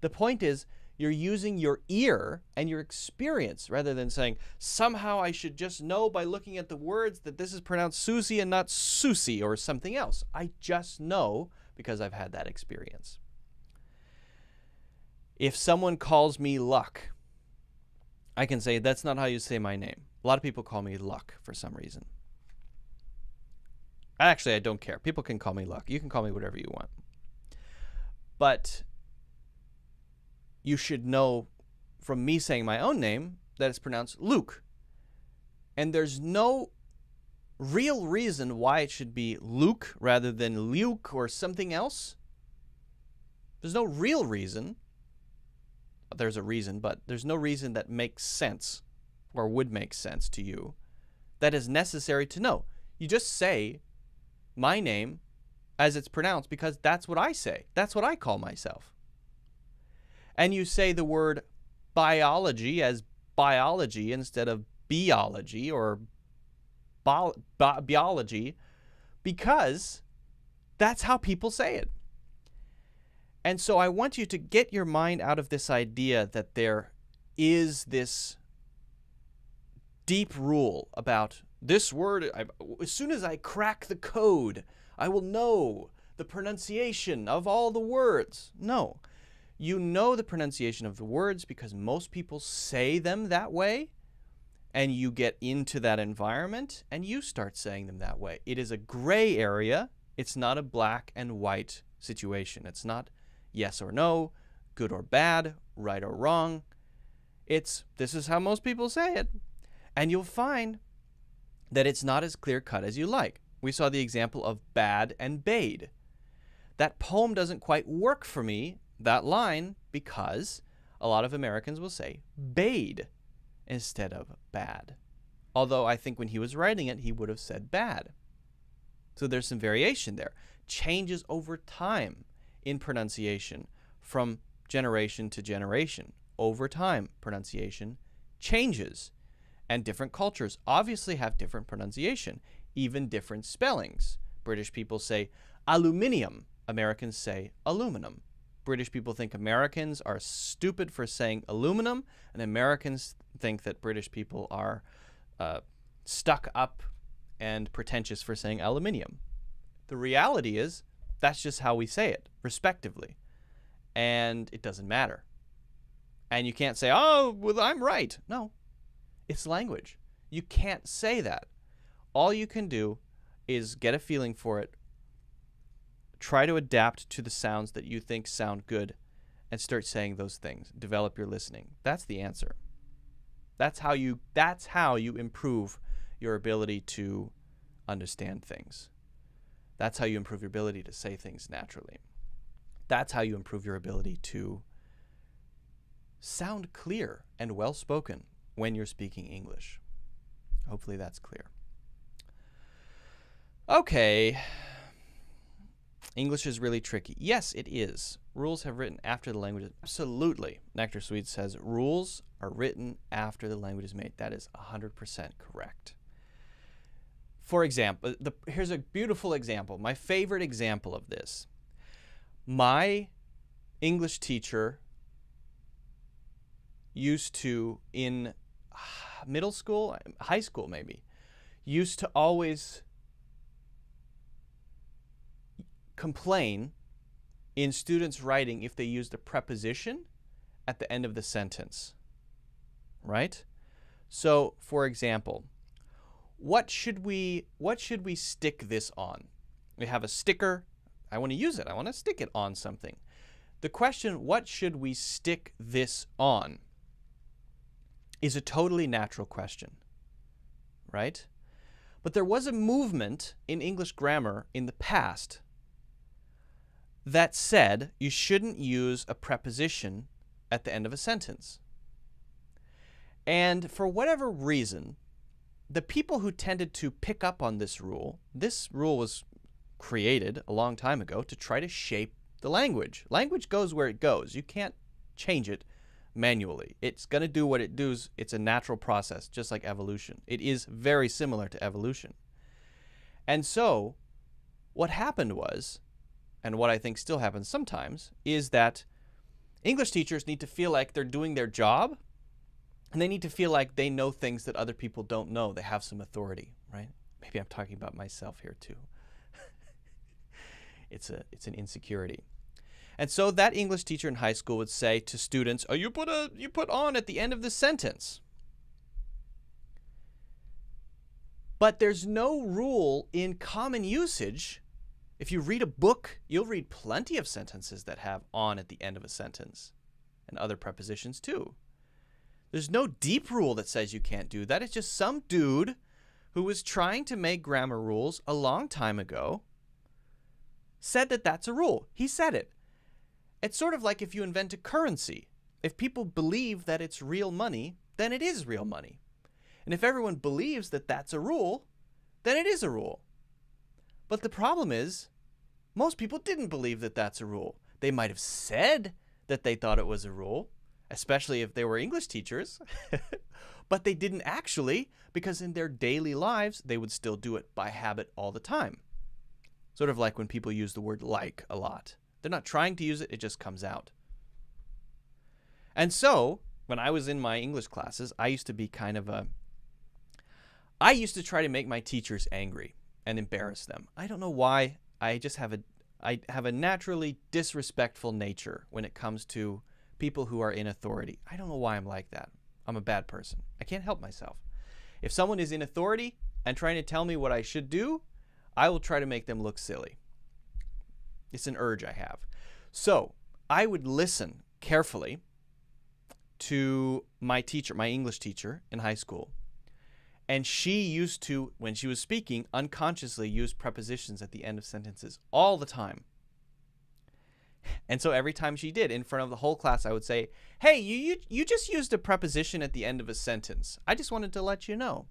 The point is you're using your ear and your experience rather than saying, somehow I should just know by looking at the words that this is pronounced Susie and not Susie or something else. I just know because I've had that experience. If someone calls me Luck, I can say, that's not how you say my name. A lot of people call me Luck for some reason. Actually, I don't care. People can call me Luck. You can call me whatever you want. But you should know from me saying my own name that it's pronounced Luke. And there's no real reason why it should be Luke rather than Luke or something else. There's no real reason. There's a reason, but there's no reason that makes sense or would make sense to you that is necessary to know. You just say my name as it's pronounced because that's what I say. That's what I call myself. And you say the word biology as biology instead of biology or biology because that's how people say it. And so I want you to get your mind out of this idea that there is this deep rule about this word. As soon as I crack the code, I will know the pronunciation of all the words. No. You know the pronunciation of the words because most people say them that way, and you get into that environment and you start saying them that way. It is a gray area. It's not a black and white situation. It's not yes or no, good or bad, right or wrong. This is how most people say it. And you'll find that it's not as clear cut as you like. We saw the example of bad and bade. That poem doesn't quite work for me, that line, because a lot of Americans will say bade instead of bad. Although I think when he was writing it, he would have said bad. So there's some variation there. Changes over time in pronunciation from generation to generation. Over time, pronunciation changes. And different cultures obviously have different pronunciation, even different spellings. British people say aluminium. Americans say aluminum. British people think Americans are stupid for saying aluminum, and Americans think that British people are stuck up and pretentious for saying aluminium. The reality is that's just how we say it, respectively. And it doesn't matter. And you can't say, oh, well, I'm right. No, it's language. You can't say that. All you can do is get a feeling for it, try to adapt to the sounds that you think sound good, and start saying those things. Develop your listening. That's the answer. That's how you improve your ability to understand things. That's how you improve your ability to say things naturally. That's how you improve your ability to sound clear and well-spoken when you're speaking English. Hopefully that's clear. Okay. English is really tricky. Yes, it is. Rules have written after the language. Absolutely. Nectar Sweet says rules are written after the language is made. That is 100% correct. For example, here's a beautiful example. My favorite example of this. My English teacher used to, in middle school, high school maybe, used to always complain in students' writing if they used a preposition at the end of the sentence, right? So, for example, what should we stick this on? We have a sticker. I want to use it. I want to stick it on something. The question, what should we stick this on, is a totally natural question, right? But there was a movement in English grammar in the past that said you shouldn't use a preposition at the end of a sentence. And for whatever reason, the people who tended to pick up on this rule was created a long time ago to try to shape the language. Language goes where it goes. You can't change it manually. It's going to do what it does. It's a natural process, just like evolution. It is very similar to evolution. And so what happened was, and what I think still happens sometimes, is that English teachers need to feel like they're doing their job, and they need to feel like they know things that other people don't know. They have some authority, right? Maybe I'm talking about myself here too. It's an insecurity. And so that English teacher in high school would say to students, "Oh, you put on at the end of the sentence." But there's no rule in common usage. If you read a book, you'll read plenty of sentences that have on at the end of a sentence, and other prepositions too. There's no deep rule that says you can't do that. It's just some dude who was trying to make grammar rules a long time ago said that that's a rule. He said it. It's sort of like if you invent a currency. If people believe that it's real money, then it is real money. And if everyone believes that that's a rule, then it is a rule. But the problem is, most people didn't believe that that's a rule. They might have said that they thought it was a rule, especially if they were English teachers, but they didn't actually, because in their daily lives, they would still do it by habit all the time. Sort of like when people use the word like a lot. They're not trying to use it, it just comes out. And so, when I was in my English classes, I used to try to make my teachers angry and embarrass them. I don't know why. I have a naturally disrespectful nature when it comes to people who are in authority. I don't know why I'm like that. I'm a bad person. I can't help myself. If someone is in authority and trying to tell me what I should do, I will try to make them look silly. It's an urge I have. So I would listen carefully to my teacher, my English teacher in high school. And she used to, when she was speaking, unconsciously use prepositions at the end of sentences all the time. And so every time she did, in front of the whole class, I would say, "Hey, you just used a preposition at the end of a sentence. I just wanted to let you know."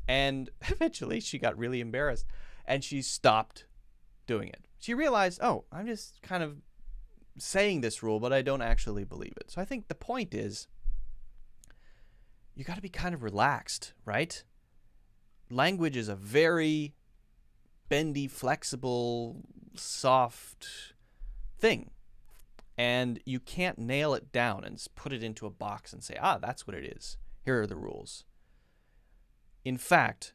And eventually she got really embarrassed and she stopped doing it. She realized, oh, I'm just kind of saying this rule, but I don't actually believe it. So I think the point is, you got to be kind of relaxed, right? Language is a very bendy, flexible, soft thing. And you can't nail it down and put it into a box and say, that's what it is. Here are the rules. In fact,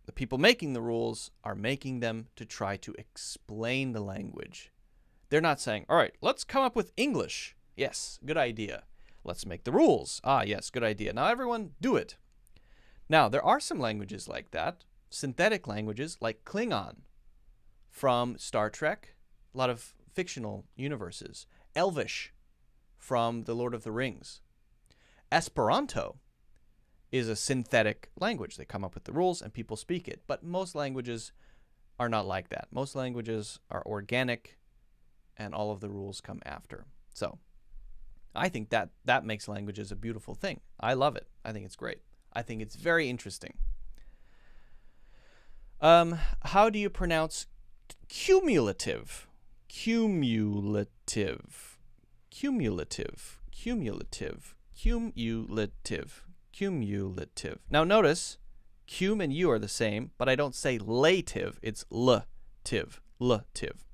the people making the rules are making them to try to explain the language. They're not saying, all right, let's come up with English. Yes, good idea. Let's make the rules. Yes, good idea. Now everyone do it. Now, there are some languages like that, synthetic languages like Klingon from Star Trek, a lot of fictional universes. Elvish from The Lord of the Rings. Esperanto is a synthetic language. They come up with the rules and people speak it. But most languages are not like that. Most languages are organic and all of the rules come after. So I think that makes languages a beautiful thing. I love it. I think it's great. I think it's very interesting. How do you pronounce cumulative? Cumulative. Cumulative. Cumulative. Cumulative. Cumulative. Now notice, cum and u are the same, but I don't say lative. It's l-tive. L-tive.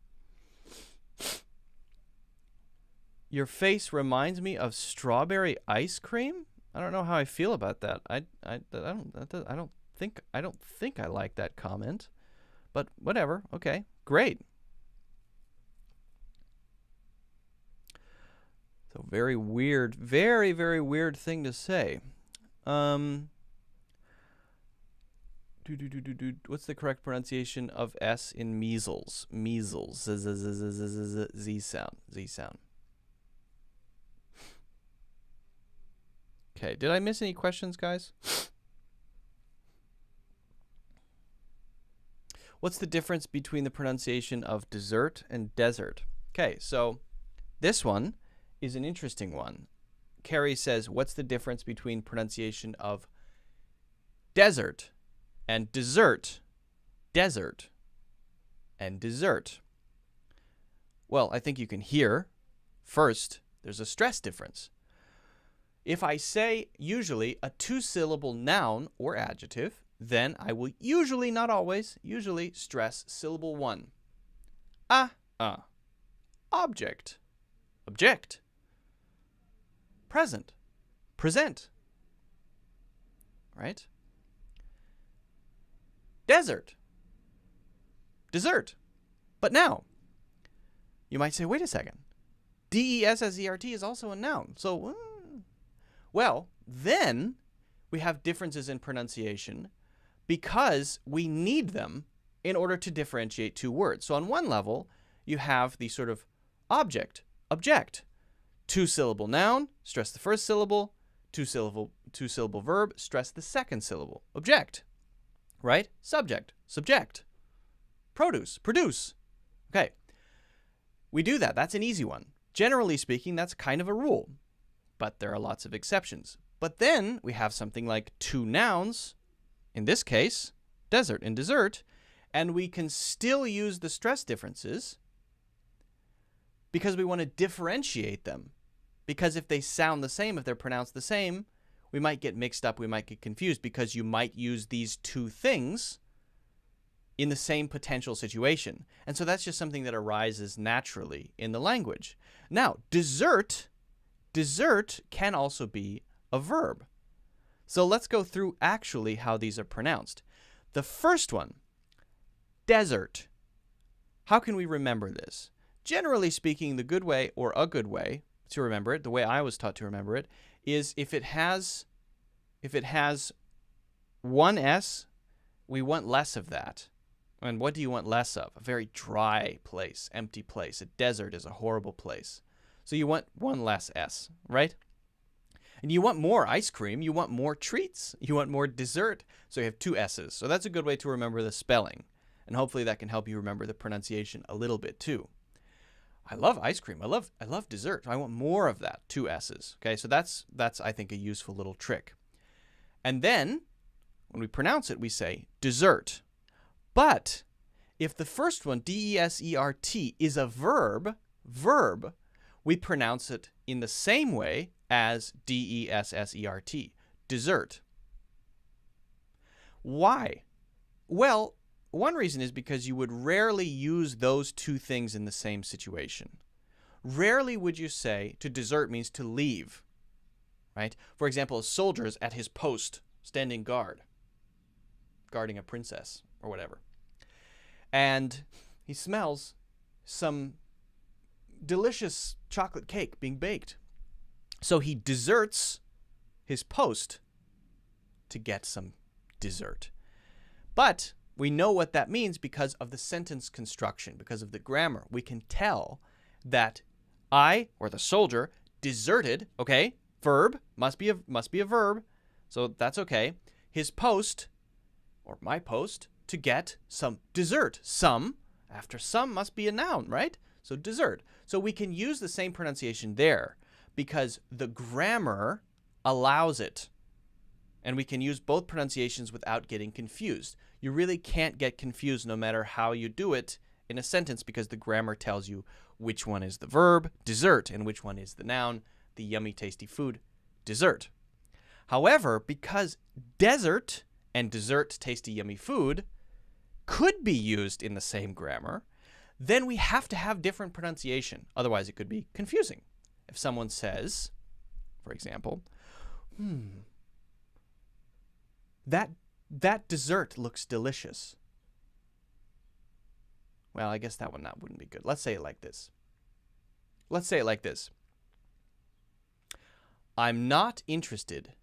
Your face reminds me of strawberry ice cream. I don't know how I feel about that. I don't think I like that comment, but whatever. Okay, great. So very weird, very, very weird thing to say. What's the correct pronunciation of S in measles? Measles. Z sound. Z sound. Okay, did I miss any questions, guys? What's the difference between the pronunciation of dessert and desert? Okay, so this one is an interesting one. Carrie says, what's the difference between pronunciation of desert and dessert? Desert and dessert. Well, I think you can hear, first, there's a stress difference. If I say usually a two-syllable noun or adjective, then I will usually, not always, usually stress syllable 1. Object, object. Present, present. Right? Desert, dessert. But now, you might say, wait a second. D-E-S-S-E-R-T is also a noun. So, well, then we have differences in pronunciation because we need them in order to differentiate two words. So on one level, you have the sort of object, object. Two-syllable noun, stress the first syllable. Two-syllable verb, stress the second syllable. Object, right? Subject, subject. Produce, produce. Okay. We do that. That's an easy one. Generally speaking, that's kind of a rule, but there are lots of exceptions. But then we have something like two nouns, in this case, desert and dessert, and we can still use the stress differences because we want to differentiate them. Because if they sound the same, if they're pronounced the same, we might get mixed up, we might get confused because you might use these two things in the same potential situation. And so that's just something that arises naturally in the language. Now, dessert can also be a verb. So let's go through actually how these are pronounced. The first one, desert. How can we remember this? Generally speaking, the good way or a good way to remember it, the way I was taught to remember it, is if it has one S, we want less of that. And what do you want less of? A very dry place, empty place. A desert is a horrible place. So you want one less S, right? And you want more ice cream. You want more treats. You want more dessert. So you have two S's. So that's a good way to remember the spelling. And hopefully that can help you remember the pronunciation a little bit too. I love ice cream. I love dessert. I want more of that. Two S's. Okay, so that's I think a useful little trick. And then when we pronounce it, we say dessert. But if the first one, D-E-S-E-R-T, is a verb, we pronounce it in the same way as D-E-S-S-E-R-T, dessert. Why? Well, one reason is because you would rarely use those two things in the same situation. Rarely would you say to desert means to leave, right? For example, a soldier is at his post, standing guard, guarding a princess or whatever. And he smells some delicious chocolate cake being baked. So he deserts his post to get some dessert. But we know what that means because of the sentence construction, because of the grammar. We can tell that I, or the soldier, deserted, okay, verb, must be a verb, so that's okay. His post, or my post, to get some dessert. Some, after some must be a noun, right? So dessert. So we can use the same pronunciation there because the grammar allows it. And we can use both pronunciations without getting confused. You really can't get confused no matter how you do it in a sentence because the grammar tells you which one is the verb, dessert, and which one is the noun, the yummy, tasty food, dessert. However, because desert and dessert, tasty, yummy food could be used in the same grammar, then we have to have different pronunciation. Otherwise, it could be confusing. If someone says, for example, that dessert looks delicious. Well, I guess that wouldn't be good. Let's say it like this. I'm not interested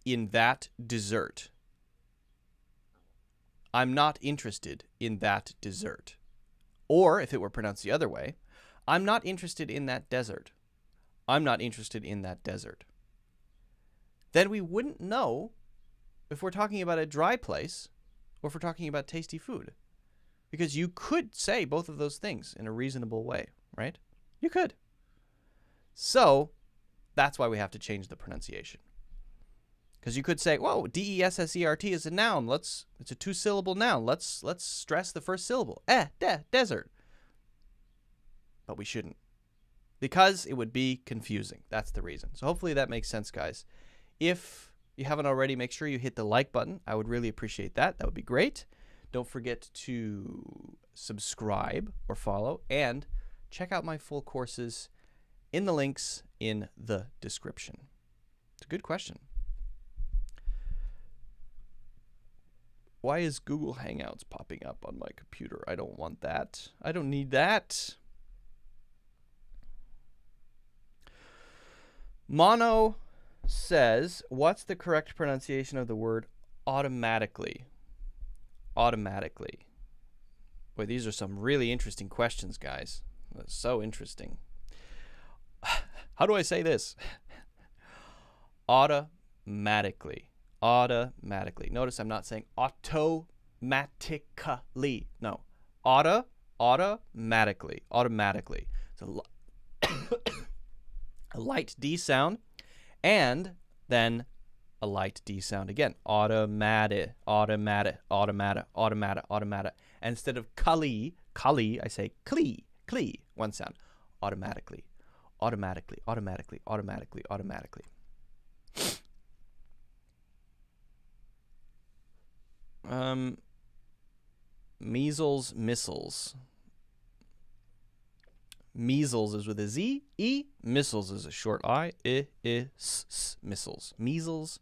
in that dessert. I'm not interested in that dessert. Or, if it were pronounced the other way, I'm not interested in that desert. I'm not interested in that desert. Then we wouldn't know if we're talking about a dry place or if we're talking about tasty food. Because you could say both of those things in a reasonable way, right? You could. So, that's why we have to change the pronunciation. Because you could say, whoa, D-E-S-S-E-R-T is a noun. It's a two-syllable noun. Let's stress the first syllable. Desert. But we shouldn't. because it would be confusing. That's the reason. So hopefully that makes sense, guys. If you haven't already, make sure you hit the like button. I would really appreciate that. That would be great. Don't forget to subscribe or follow, and check out my full courses in the links in the description. It's a good question. Why is Google Hangouts popping up on my computer? I don't want that. I don't need that. Mono says, what's the correct pronunciation of the word automatically? Automatically. Boy, these are some really interesting questions, guys. That's so interesting. How do I say this? Automatically. Automatically. Notice I'm not saying automatically. No. Automatically. Automatically. So a light D sound, and then a light D sound again. Automatic, automatic, automatic, automatic, automatic. And instead of kali, I say kli, one sound. Automatically, automatically, automatically, automatically, automatically. Measles, missiles. Measles is with a Z, E. Missiles is a short I, missiles. Measles,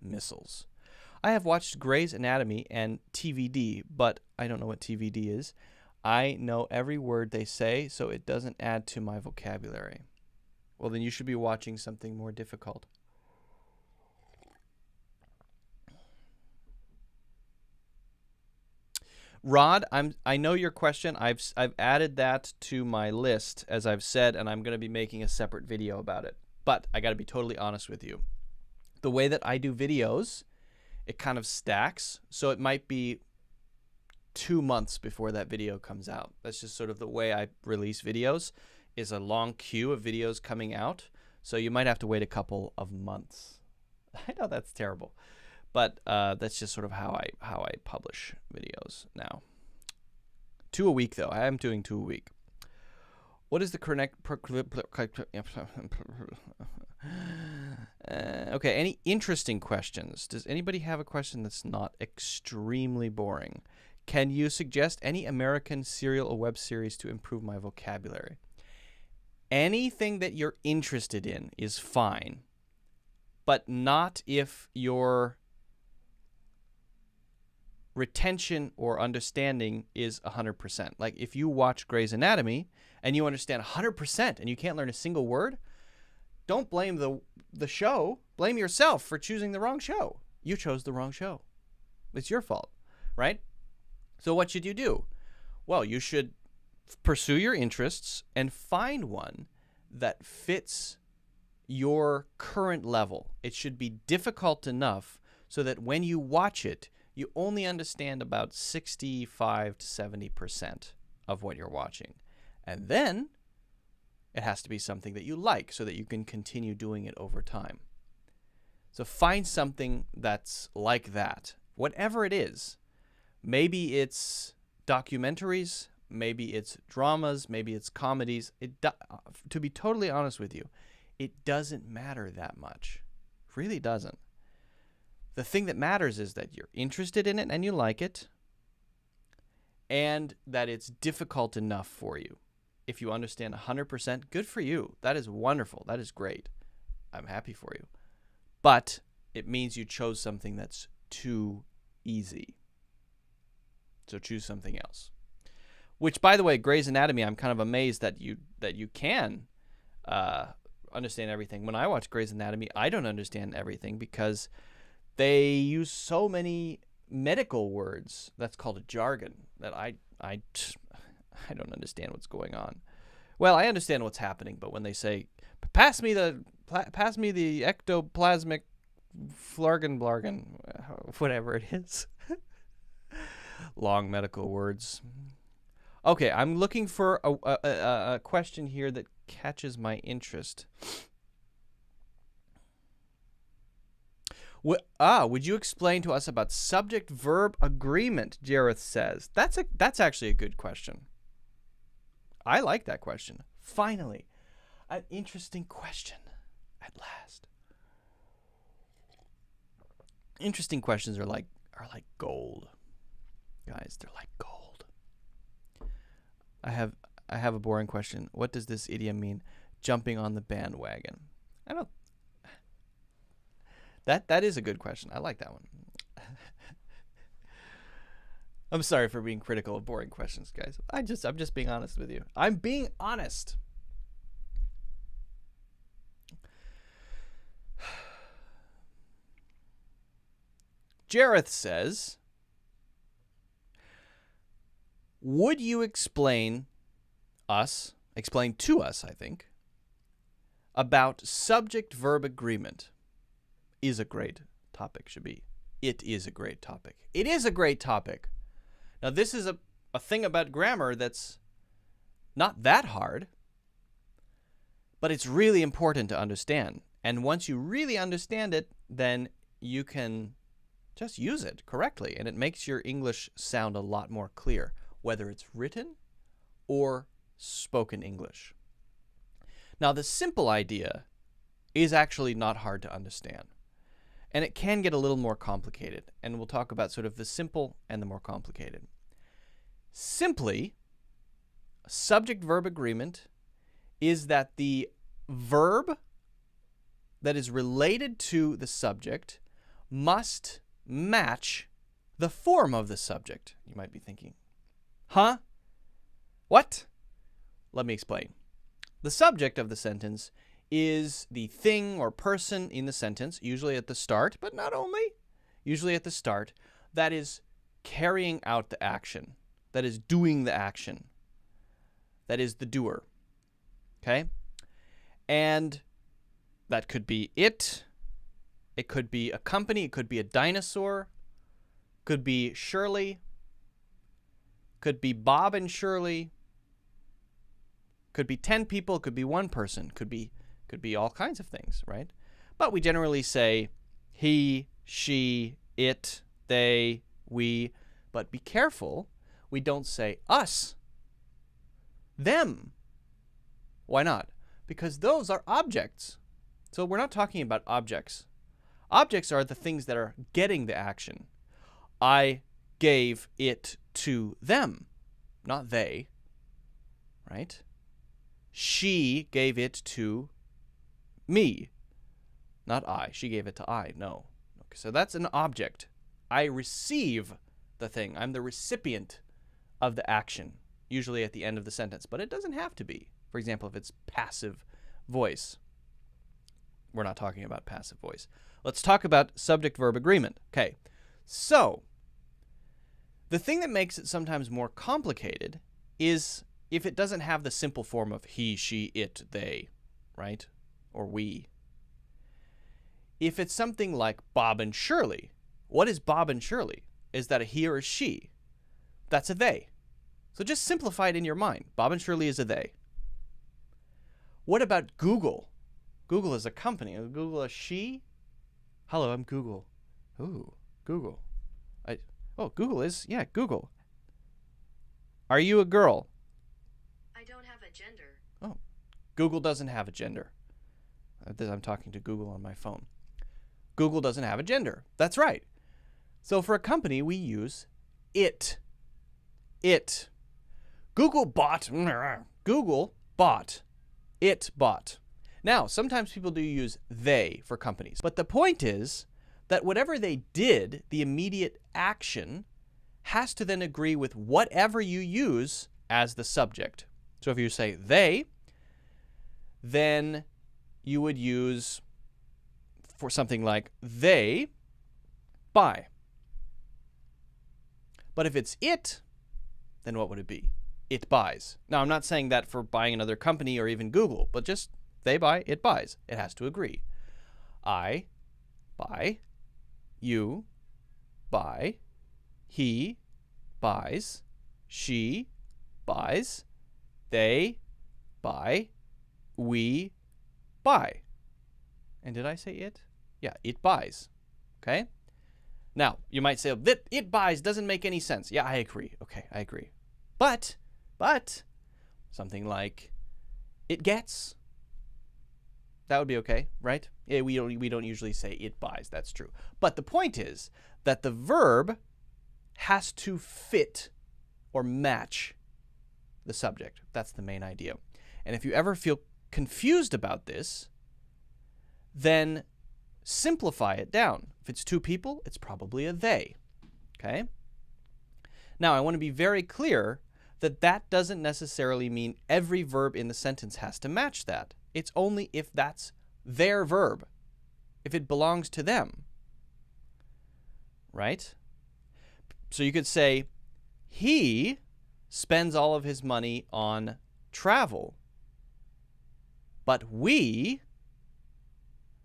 missiles. I have watched Grey's Anatomy and TVD, but I don't know what TVD is. I know every word they say, so it doesn't add to my vocabulary. Well, then you should be watching something more difficult. Rod, I know your question. I've added that to my list, as I've said, and I'm going to be making a separate video about it. But I got to be totally honest with you. The way that I do videos, it kind of stacks, so it might be 2 months before that video comes out. That's just sort of the way I release videos, is a long queue of videos coming out. So you might have to wait a couple of months. I know that's terrible. But that's just sort of how I publish videos now. 2 a week, though. I am doing 2 a week. What is the correct... okay, any interesting questions? Does anybody have a question that's not extremely boring? Can you suggest any American serial or web series to improve my vocabulary? Anything that you're interested in is fine, but not if your retention or understanding is 100%. Like if you watch Grey's Anatomy and you understand 100% and you can't learn a single word, don't blame the show. Blame yourself for choosing the wrong show. You chose the wrong show. It's your fault, right? So what should you do? Well, you should pursue your interests and find one that fits your current level. It should be difficult enough so that when you watch it, you only understand about 65 to 70% of what you're watching. And then it has to be something that you like so that you can continue doing it over time. So find something that's like that, whatever it is. Maybe it's documentaries, maybe it's dramas, maybe it's comedies. To be totally honest with you, it doesn't matter that much. It really doesn't. The thing that matters is that you're interested in it and you like it, and that it's difficult enough for you. If you understand 100%, good for you. That is wonderful. That is great. I'm happy for you. But it means you chose something that's too easy. So choose something else. Which, by the way, Grey's Anatomy, I'm kind of amazed that you can understand everything. When I watch Grey's Anatomy, I don't understand everything because they use so many medical words. That's called a jargon that I don't understand what's going on. Well, I understand what's happening, but when they say, pass me the ectoplasmic flargen, whatever it is. Long medical words. Okay, I'm looking for a question here that catches my interest. Would you explain to us about subject-verb agreement, Jareth says. That's actually a good question. I like that question. Finally, An interesting question at last. Interesting questions are like gold. Guys, they're like gold. I have a boring question. What does this idiom mean? Jumping on the bandwagon. I don't. That is a good question. I like that one. I'm sorry for being critical of boring questions, guys. I'm just being honest with you. I'm being honest. Jareth says, would you explain to us, I think, about subject-verb agreement? Is a great topic, should be. It is a great topic. It is a great topic. Now, this is a thing about grammar that's not that hard, but it's really important to understand. And once you really understand it, then you can just use it correctly, and it makes your English sound a lot more clear, whether it's written or spoken English. Now, the simple idea is actually not hard to understand, and it can get a little more complicated, and we'll talk about sort of the simple and the more complicated. Simply, subject-verb agreement is that the verb that is related to the subject must match the form of the subject. You might be thinking, huh? What? Let me explain. The subject of the sentence is the thing or person in the sentence, usually at the start, but not only, usually at the start, that is carrying out the action, that is doing the action, that is the doer. Okay? And that could be it could be a company, it could be a dinosaur, could be Shirley, could be Bob and Shirley, could be 10 people, could be one person, could be all kinds of things, right? But we generally say he, she, it, they, we, but be careful, we don't say us, them. Why not? Because those are objects. So we're not talking about objects. Objects are the things that are getting the action. I gave it to them, not they, right? She gave it to me, not I. She gave it to I, no. Okay, so that's an object. I receive the thing. I'm the recipient of the action, usually at the end of the sentence, but it doesn't have to be. For example, if it's passive voice. We're not talking about passive voice. Let's talk about subject-verb agreement. Okay, so the thing that makes it sometimes more complicated is if it doesn't have the simple form of he, she, it, they, right? Or we. If it's something like Bob and Shirley, what is Bob and Shirley? Is that a he or a she? That's a they. So just simplify it in your mind. Bob and Shirley is a they. What about Google? Google is a company. Is Google a she? Hello, I'm Google. Ooh, Google. Google is, yeah, Google. Are you a girl? I don't have a gender. Oh, Google doesn't have a gender. I'm talking to Google on my phone. Google doesn't have a gender. That's right. So for a company, we use it. It. Google bought. Google bought. It bought. Now, sometimes people do use they for companies. But the point is that whatever they did, the immediate action, has to then agree with whatever you use as the subject. So if you say they, then you would use for something like they buy. But if it's it, then what would it be? It buys. Now, I'm not saying that for buying another company or even Google, but just they buy, it buys. It has to agree. I buy, you buy, he buys, she buys, they buy, we buy. And did I say it? Yeah, it buys. Okay? Now, you might say, that it buys doesn't make any sense. Yeah, I agree. Okay, I agree. But, something like it gets, That would be okay, right? Yeah, we don't usually say it buys. That's true. But the point is that the verb has to fit or match the subject. That's the main idea. And if you ever feel confused about this, then simplify it down. If it's two people, it's probably a they. Okay? Now, I want to be very clear that that doesn't necessarily mean every verb in the sentence has to match that. It's only if that's their verb, if it belongs to them. Right? So you could say, he spends all of his money on travel, but we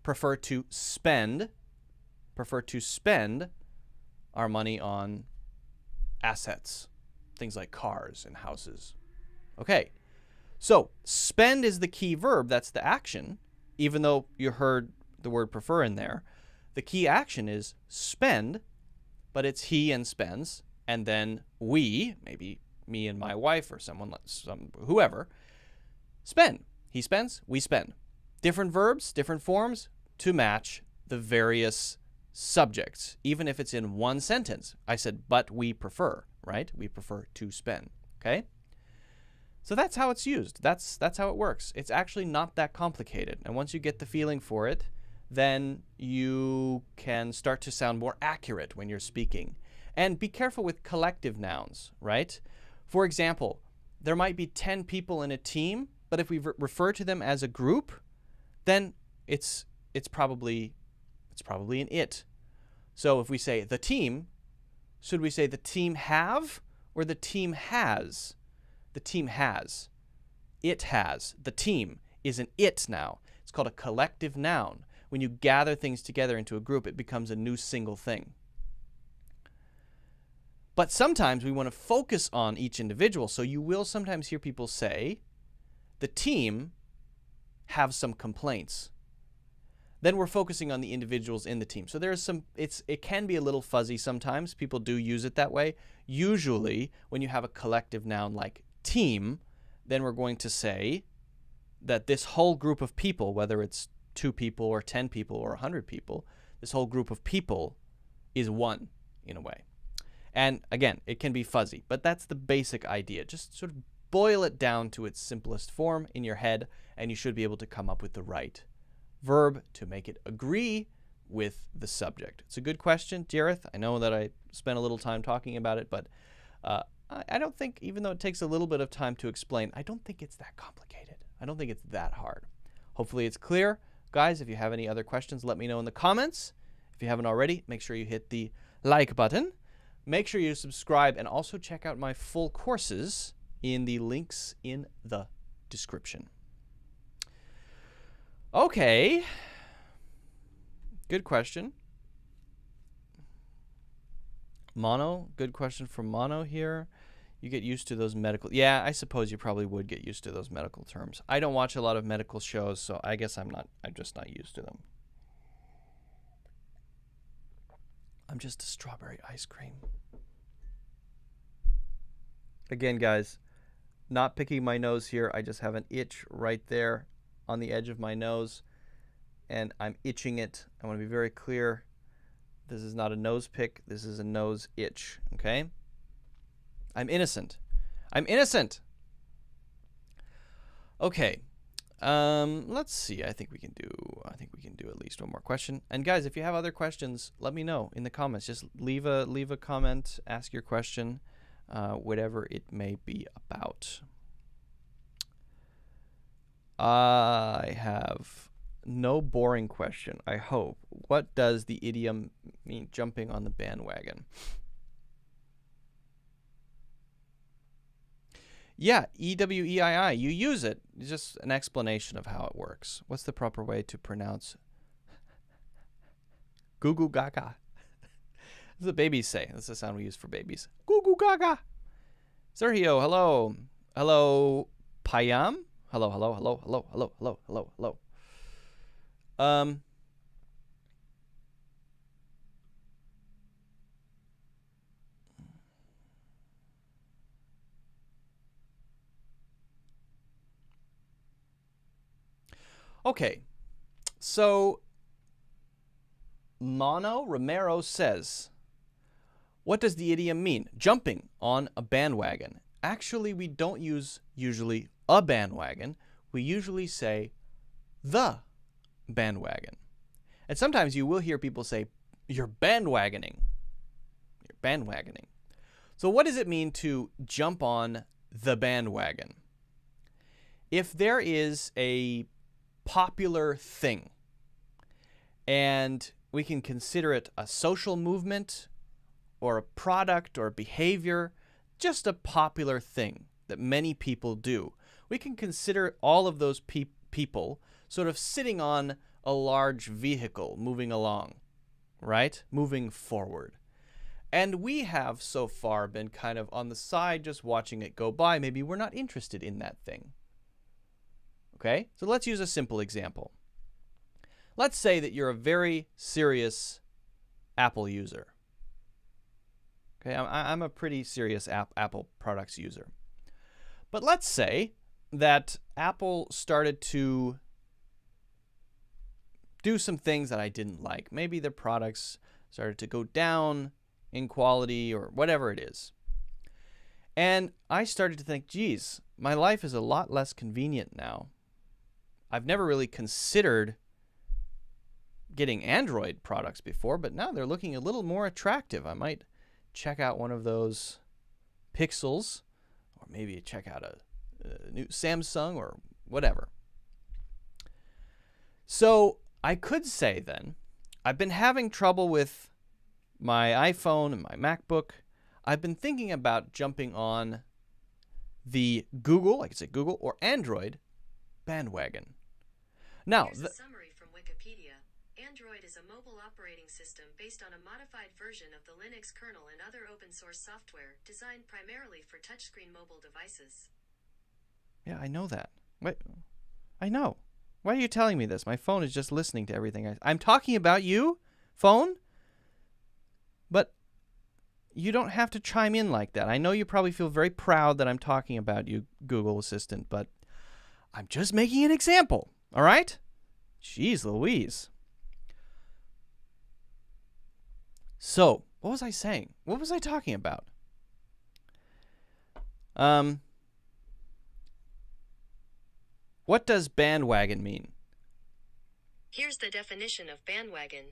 prefer to spend our money on assets, things like cars and houses. Okay, so spend is the key verb. That's the action, even though you heard the word prefer in there. The key action is spend, but it's he and spends, and then we, maybe me and my wife or whoever, spend. He spends, we spend. Different verbs, different forms to match the various subjects, even if it's in one sentence. I said, but we prefer, right? We prefer to spend, okay? So that's how it's used. That's how it works. It's actually not that complicated. And once you get the feeling for it, then you can start to sound more accurate when you're speaking. And be careful with collective nouns, right? For example, there might be 10 people in a team, but if we refer to them as a group, then it's probably an it. So if we say the team, should we say the team have or the team has? The team has. It has. The team is an it now. It's called a collective noun. When you gather things together into a group, it becomes a new single thing. But sometimes we want to focus on each individual. So you will sometimes hear people say, the team have some complaints. Then we're focusing on the individuals in the team. So there's it can be a little fuzzy sometimes. People do use it that way. Usually, when you have a collective noun like team, then we're going to say that this whole group of people, whether it's 2 people or 10 people or 100 people, this whole group of people is one in a way. And again, it can be fuzzy, but that's the basic idea. Just sort of boil it down to its simplest form in your head, and you should be able to come up with the right verb to make it agree with the subject. It's a good question, Jareth. I know that I spent a little time talking about it, but I don't think, even though it takes a little bit of time to explain, I don't think it's that complicated. I don't think it's that hard. Hopefully it's clear. Guys, if you have any other questions, let me know in the comments. If you haven't already, make sure you hit the like button. Make sure you subscribe and also check out my full courses in the links in the description. Okay. Good question. Mono, good question from Mono here. You get used to those medical... Yeah, I suppose you probably would get used to those medical terms. I don't watch a lot of medical shows, so I guess I'm just not used to them. I'm just a strawberry ice cream. Again, guys, not picking my nose here. I just have an itch right there on the edge of my nose, and I'm itching it. I want to be very clear. This is not a nose pick. This is a nose itch, okay? I'm innocent. I'm innocent. Okay. Let's see. I think we can do at least one more question. And guys, if you have other questions, let me know in the comments. Just leave a comment, ask your question, whatever it may be about. I have no boring question, I hope. What does the idiom mean, jumping on the bandwagon? Yeah, EWEII. You use it. It's just an explanation of how it works. What's the proper way to pronounce goo goo gaga? This is what babies say. That's the sound we use for babies. Goo goo gaga. Sergio, hello. Hello, Payam. Hello, hello, hello, hello, hello, hello, hello, hello. Okay. So, Mono Romero says, what does the idiom mean? Jumping on a bandwagon. Actually, we don't use usually a bandwagon. We usually say the bandwagon. And sometimes you will hear people say, you're bandwagoning. You're bandwagoning. So what does it mean to jump on the bandwagon? If there is a popular thing, and we can consider it a social movement or a product or a behavior, just a popular thing that many people do, we can consider all of those people sort of sitting on a large vehicle moving along, right? Moving forward. And we have so far been kind of on the side just watching it go by. Maybe we're not interested in that thing. Okay? So let's use a simple example. Let's say that you're a very serious Apple user. Okay, I'm a pretty serious Apple products user. But let's say that Apple started to do some things that I didn't like. Maybe their products started to go down in quality or whatever it is. And I started to think, geez, my life is a lot less convenient now. I've never really considered getting Android products before, but now they're looking a little more attractive. I might check out one of those Pixels, or maybe check out a new Samsung or whatever. So I could say then, I've been having trouble with my iPhone and my MacBook. I've been thinking about jumping on the Google, I could say Google, or Android bandwagon. Now, Here's a summary from Wikipedia. Android is a mobile operating system based on a modified version of the Linux kernel and other open-source software, designed primarily for touchscreen mobile devices. Yeah, I know that. Wait, I know. Why are you telling me this? My phone is just listening to everything. I'm talking about you, phone, but you don't have to chime in like that. I know you probably feel very proud that I'm talking about you, Google Assistant, but I'm just making an example, all right? Jeez Louise. So, what was I saying? What was I talking about? What does bandwagon mean? Here's the definition of bandwagon.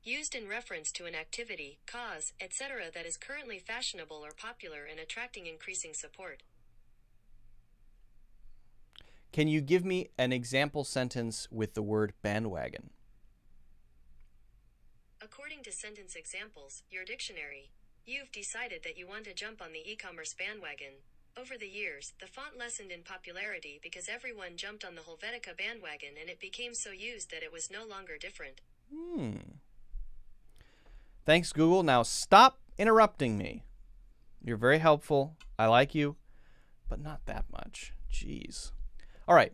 Used in reference to an activity, cause, etc. that is currently fashionable or popular and attracting increasing support. Can you give me an example sentence with the word bandwagon? According to sentence examples, your dictionary, you've decided that you want to jump on the e-commerce bandwagon. Over the years, the font lessened in popularity because everyone jumped on the Helvetica bandwagon and it became so used that it was no longer different. Thanks, Google. Now stop interrupting me. You're very helpful. I like you, but not that much. Jeez. All right.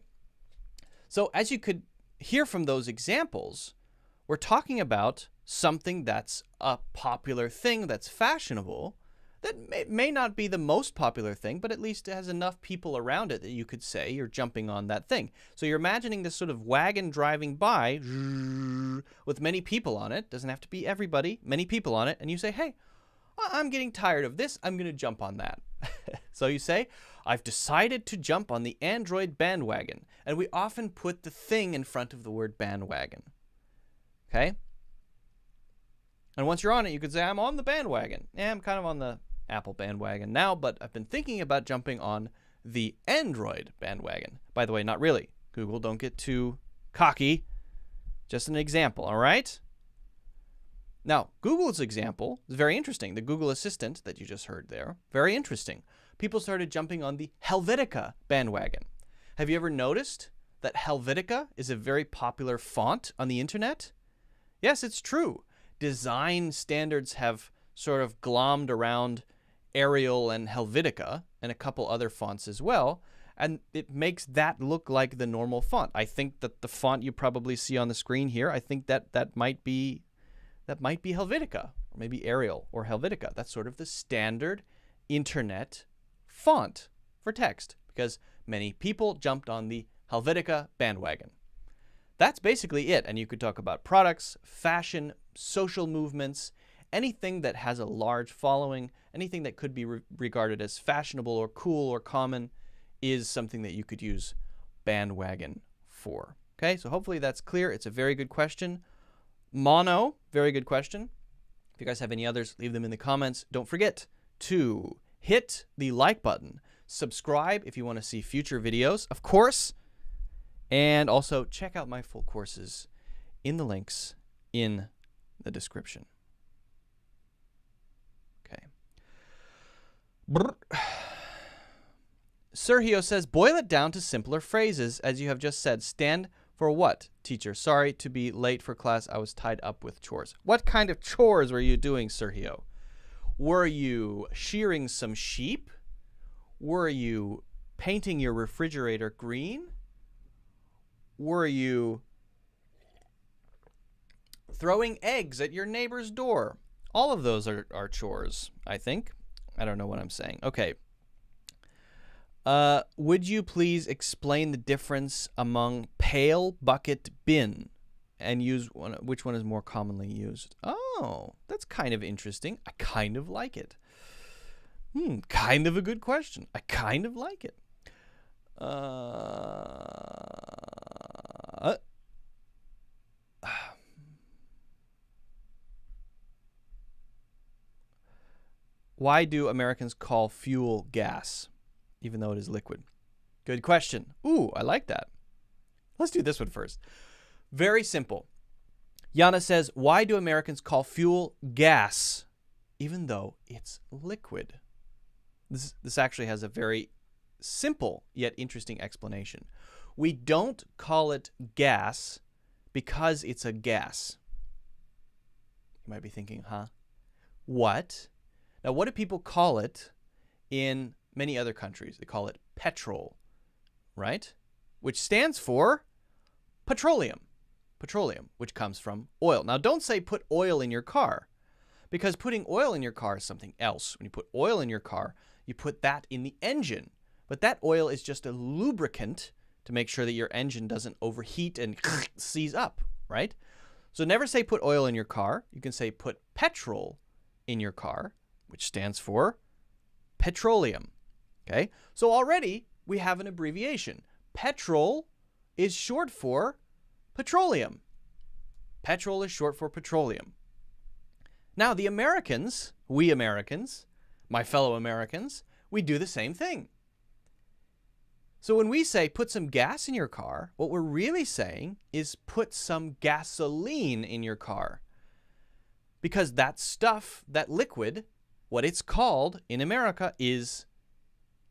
So as you could hear from those examples, we're talking about something that's a popular thing that's fashionable, that may not be the most popular thing, but at least it has enough people around it that you could say you're jumping on that thing. So you're imagining this sort of wagon driving by with many people on it. Doesn't have to be everybody, many people on it. And you say, hey, I'm getting tired of this. I'm going to jump on that. So you say, I've decided to jump on the Android bandwagon. And we often put the thing in front of the word bandwagon. Okay? And once you're on it, you could say, I'm on the bandwagon. Yeah, I'm kind of on the Apple bandwagon now, but I've been thinking about jumping on the Android bandwagon. By the way, not really. Google, don't get too cocky. Just an example, all right? Now, Google's example is very interesting. The Google Assistant that you just heard there, very interesting. People started jumping on the Helvetica bandwagon. Have you ever noticed that Helvetica is a very popular font on the internet? Yes, it's true. Design standards have sort of glommed around Arial and Helvetica and a couple other fonts as well, and it makes that look like the normal font. I think that the font you probably see on the screen here, I think that might be Helvetica, or maybe Arial or Helvetica. That's sort of the standard internet font for text because many people jumped on the Helvetica bandwagon. that's basically it. And you could talk about products, fashion, social movements, anything that has a large following, anything that could be regarded as fashionable or cool or common is something that you could use bandwagon for. Okay, so hopefully that's clear. It's a very good question. Mono, very good question. If you guys have any others, leave them in the comments. Don't forget to hit the like button. Subscribe if you want to see future videos, of course. And also check out my full courses in the links in the description. Okay. Sergio says, boil it down to simpler phrases, as you have just said. Stand for what, teacher? Sorry to be late for class. I was tied up with chores. What kind of chores were you doing, Sergio? Were you shearing some sheep? Were you painting your refrigerator green? Were you throwing eggs at your neighbor's door? All of those are chores, I think. I don't know what I'm saying. Okay. Would you please explain the difference among pail, bucket, bin, and use which one is more commonly used? Oh, that's kind of interesting. I kind of like it. Kind of a good question. I kind of like it. Why do Americans call fuel gas, even though it is liquid? Good question. Ooh, I like that. Let's do this one first. Very simple. Yana says, why do Americans call fuel gas, even though it's liquid? This actually has a very simple yet interesting explanation. We don't call it gas because it's a gas. You might be thinking, huh? What? Now, what do people call it in many other countries? They call it petrol, right? Which stands for petroleum. Petroleum, which comes from oil. Now, don't say put oil in your car, because putting oil in your car is something else. When you put oil in your car, you put that in the engine. But that oil is just a lubricant to make sure that your engine doesn't overheat and seize up, right? So never say put oil in your car. You can say put petrol in your car, which stands for petroleum. Okay? So already we have an abbreviation. Petrol is short for petroleum. Petrol is short for petroleum. Now, the Americans, we Americans, my fellow Americans, we do the same thing. So when we say put some gas in your car, what we're really saying is put some gasoline in your car. Because that stuff, that liquid, what it's called in America is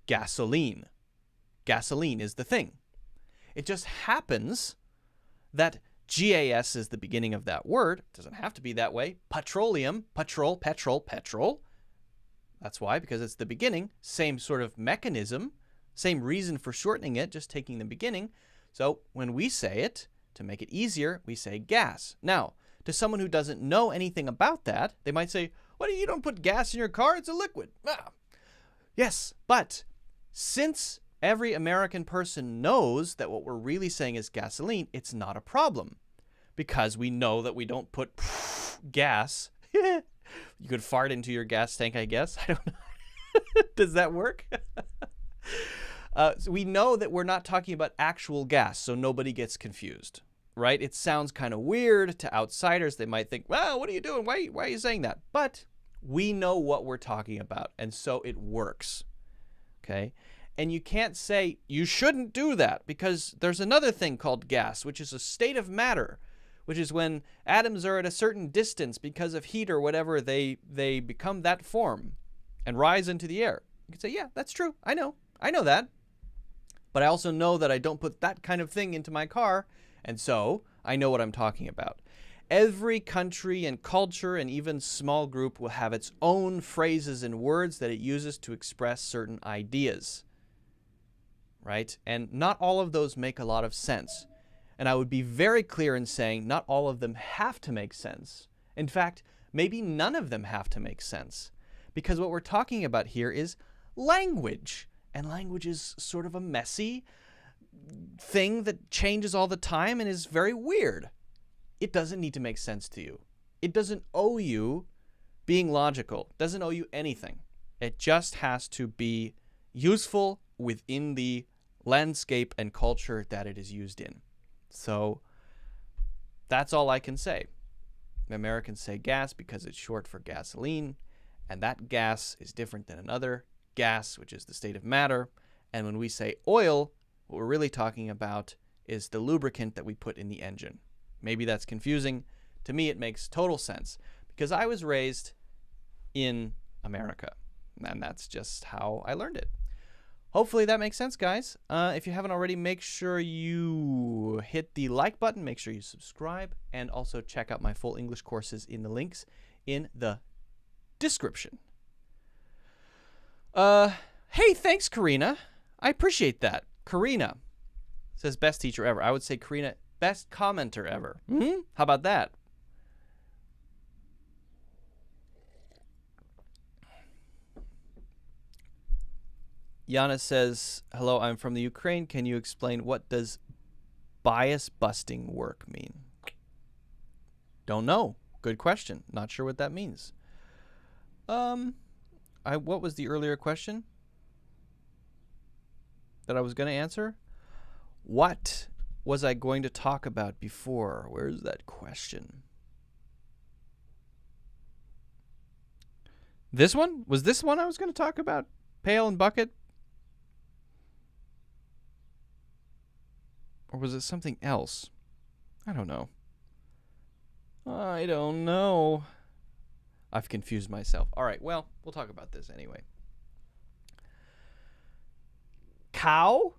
gasoline. Gasoline is the thing. It just happens that GAS is the beginning of that word. It doesn't have to be that way. Petroleum, petrol. That's why, because it's the beginning. Same sort of mechanism, same reason for shortening it, just taking the beginning. So when we say it, to make it easier, we say gas. Now, to someone who doesn't know anything about that, they might say, "What, you don't put gas in your car? It's a liquid." Ah. Yes, but since every American person knows that what we're really saying is gasoline, it's not a problem. Because we know that we don't put gas. You could fart into your gas tank, I guess. I don't know. Does that work? So we know that we're not talking about actual gas, so nobody gets confused, right? It sounds kind of weird to outsiders. They might think, well, what are you doing? Why are you saying that? But we know what we're talking about, and so it works, okay? And you can't say you shouldn't do that, because there's another thing called gas, which is a state of matter, which is when atoms are at a certain distance because of heat or whatever, they become that form and rise into the air. You can say, yeah, that's true. I know that. But I also know that I don't put that kind of thing into my car, and so I know what I'm talking about. Every country and culture and even small group will have its own phrases and words that it uses to express certain ideas, right? And not all of those make a lot of sense. And I would be very clear in saying not all of them have to make sense. In fact, maybe none of them have to make sense. Because what we're talking about here is language. And language is sort of a messy, thing that changes all the time and is very weird. It doesn't need to make sense to you. It doesn't owe you being logical. It doesn't owe you anything. It just has to be useful within the landscape and culture that it is used in. So that's all I can say. Americans say gas because it's short for gasoline, and that gas is different than another gas, which is the state of matter. And when we say oil, what we're really talking about is the lubricant that we put in the engine. Maybe that's confusing. To me, it makes total sense because I was raised in America, and that's just how I learned it. Hopefully that makes sense, guys. If you haven't already, make sure you hit the like button, make sure you subscribe, and also check out my full English courses in the links in the description. Hey, thanks, Karina. I appreciate that. Karina says best teacher ever. I would say Karina, best commenter ever. How about that? Yana says, hello, I'm from the Ukraine. Can you explain what does bias busting work mean? Don't know. Good question. Not sure what that means. What was the earlier question that I was going to answer? What was I going to talk about before? Where's that question? This one? Was this one I was going to talk about? Pail and bucket? Or was it something else? I don't know. I don't know. I've confused myself. All right, well, we'll talk about this anyway. Cow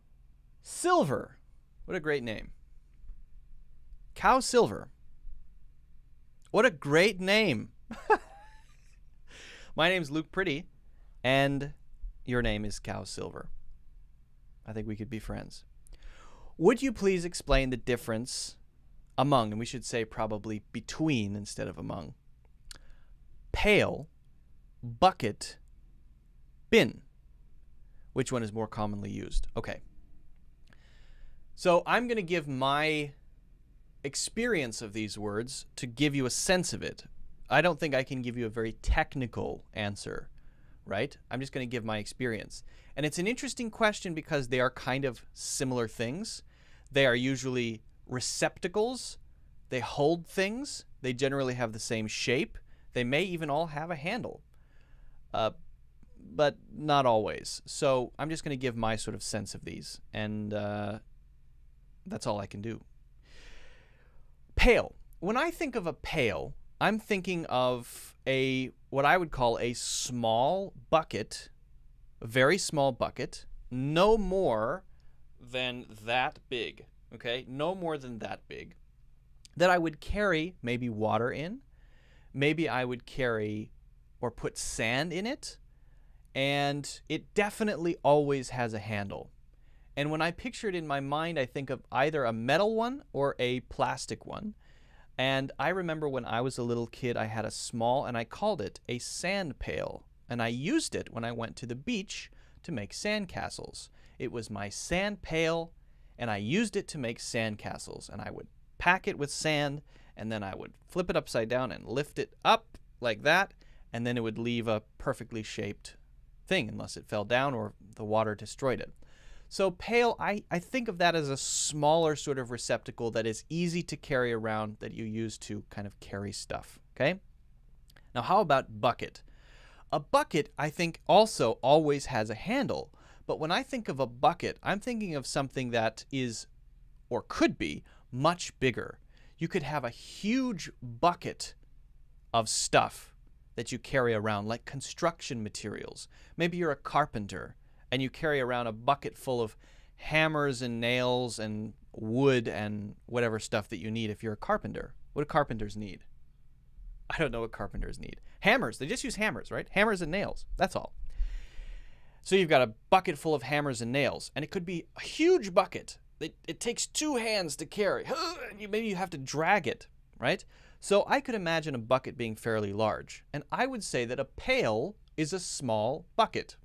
Silver. What a great name. Cow Silver. What a great name. My name's Luke Pretty, and your name is Cow Silver. I think we could be friends. Would you please explain the difference among, and we should say probably between instead of among, pail, bucket, bin? Which one is more commonly used? Okay. So I'm going to give my experience of these words to give you a sense of it. I don't think I can give you a very technical answer, right? I'm just going to give my experience. And it's an interesting question because they are kind of similar things. They are usually receptacles. They hold things. They generally have the same shape. They may even all have a handle, but not always. So I'm just going to give my sort of sense of these, and that's all I can do. Pail. When I think of a pail, I'm thinking of what I would call a small bucket, a very small bucket, no more than that big, okay? No more than that big, that I would carry maybe water in. Maybe I would carry or put sand in it, and it definitely always has a handle. And when I picture it in my mind, I think of either a metal one or a plastic one. And I remember when I was a little kid, I had a small, and I called it a sand pail. And I used it when I went to the beach to make sand castles. It was my sand pail, and I used it to make sand castles. And I would pack it with sand, and then I would flip it upside down and lift it up like that, and then it would leave a perfectly shaped thing unless it fell down or the water destroyed it. So pail, I think of that as a smaller sort of receptacle that is easy to carry around, that you use to kind of carry stuff, okay? Now, how about bucket? A bucket, I think, also always has a handle. But when I think of a bucket, I'm thinking of something that is, or could be, much bigger. You could have a huge bucket of stuff that you carry around, like construction materials. Maybe you're a carpenter, and you carry around a bucket full of hammers and nails and wood and whatever stuff that you need if you're a carpenter. What do carpenters need? I don't know what carpenters need. Hammers. They just use hammers, right? Hammers and nails. That's all. So you've got a bucket full of hammers and nails, and it could be a huge bucket. It takes two hands to carry. Maybe you have to drag it, right? So I could imagine a bucket being fairly large, and I would say that a pail is a small bucket.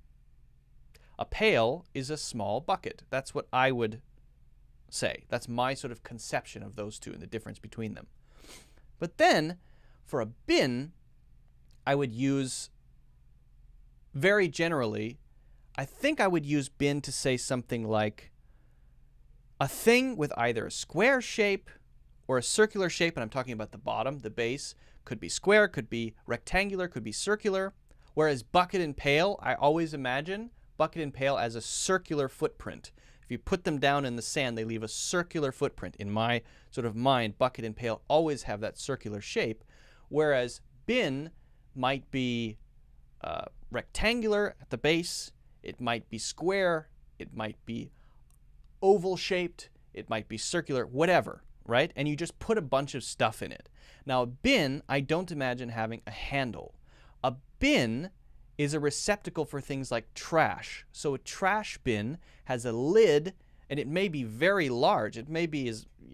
A pail is a small bucket. That's what I would say. That's my sort of conception of those two and the difference between them. But then for a bin, I would use, very generally, I think I would use bin to say something like a thing with either a square shape or a circular shape, and I'm talking about the bottom, the base, could be square, could be rectangular, could be circular, whereas bucket and pail, I always imagine bucket and pail as a circular footprint. If you put them down in the sand, they leave a circular footprint. In my sort of mind, bucket and pail always have that circular shape, whereas bin might be rectangular at the base, it might be square, it might be oval shaped, it might be circular, whatever, right? And you just put a bunch of stuff in it. Now, a bin, I don't imagine having a handle. A bin is a receptacle for things like trash. So a trash bin has a lid, and it may be very large. It may be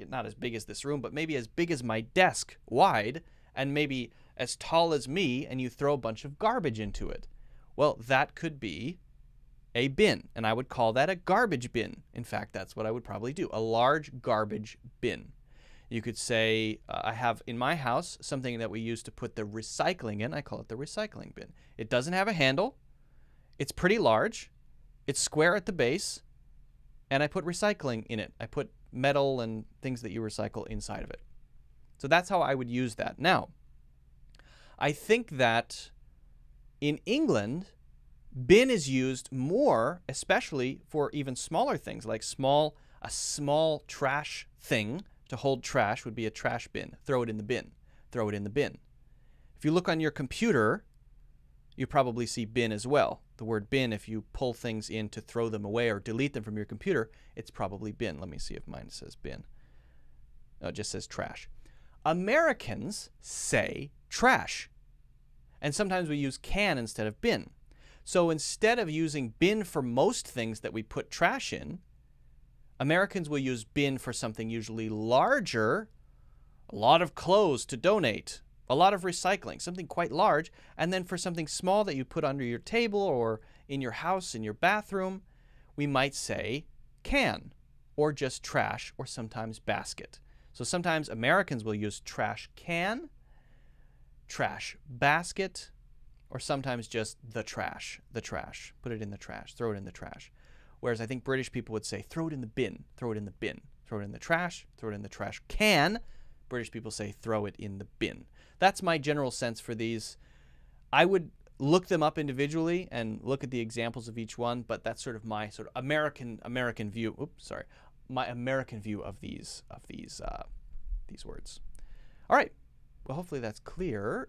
not as big as this room, but maybe as big as my desk wide, and maybe as tall as me, and you throw a bunch of garbage into it. Well, that could be a bin, and I would call that a garbage bin. In fact, that's what I would probably do, a large garbage bin. You could say, I have in my house something that we use to put the recycling in. I call it the recycling bin. It doesn't have a handle. It's pretty large. It's square at the base. And I put recycling in it. I put metal and things that you recycle inside of it. So that's how I would use that. Now, I think that in England, bin is used more, especially for even smaller things, like a small trash thing. To hold trash would be a trash bin. Throw it in the bin. Throw it in the bin. If you look on your computer, you probably see bin as well. The word bin, if you pull things in to throw them away or delete them from your computer, it's probably bin. Let me see if mine says bin. No, it just says trash. Americans say trash. And sometimes we use can instead of bin. So instead of using bin for most things that we put trash in, Americans will use bin for something usually larger, a lot of clothes to donate, a lot of recycling, something quite large, and then for something small that you put under your table or in your house, in your bathroom, we might say can, or just trash, or sometimes basket. So sometimes Americans will use trash can, trash basket, or sometimes just the trash, put it in the trash, throw it in the trash. Whereas I think British people would say, throw it in the bin, throw it in the bin, throw it in the trash can. British people say, throw it in the bin. That's my general sense for these. I would look them up individually and look at the examples of each one, but that's sort of my sort of American view. Oops, sorry, my American view of these words. All right. Well, hopefully that's clear.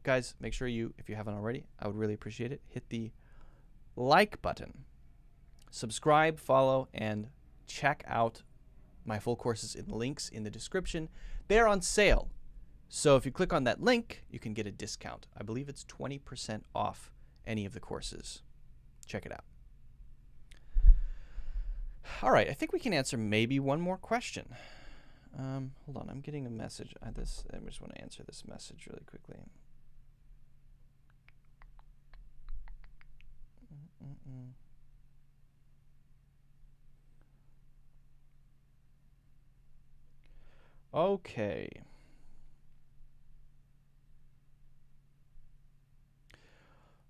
Guys, make sure you, if you haven't already, I would really appreciate it, hit the like button. Subscribe, follow, and check out my full courses in the links in the description. They're on sale. So if you click on that link, you can get a discount. I believe it's 20% off any of the courses. Check it out. All right, I think we can answer maybe one more question. Hold on, I'm getting a message. I just want to answer this message really quickly. Okay.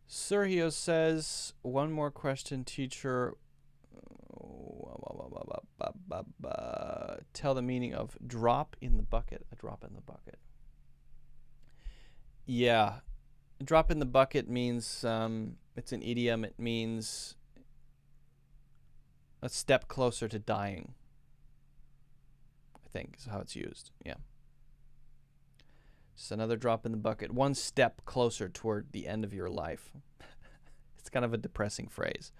Sergio says, one more question, teacher. Tell the meaning of drop in the bucket. A drop in the bucket. Yeah. Drop in the bucket means, it's an idiom. It means a step closer to dying, I think is how it's used. Yeah. Just another drop in the bucket. One step closer toward the end of your life. It's kind of a depressing phrase.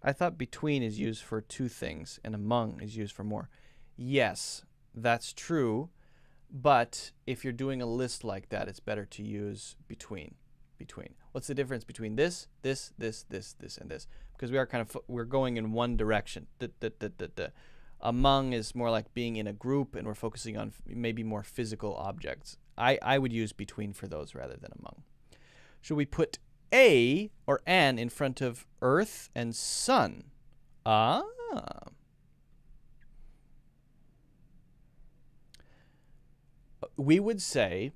I thought between is used for two things and among is used for more. Yes, that's true. But if you're doing a list like that, it's better to use between. What's the difference between this, and this? Because we are we're going in one direction. Among is more like being in a group, and we're focusing on maybe more physical objects. I would use between for those rather than among. Should we put a or an in front of earth and sun? we would say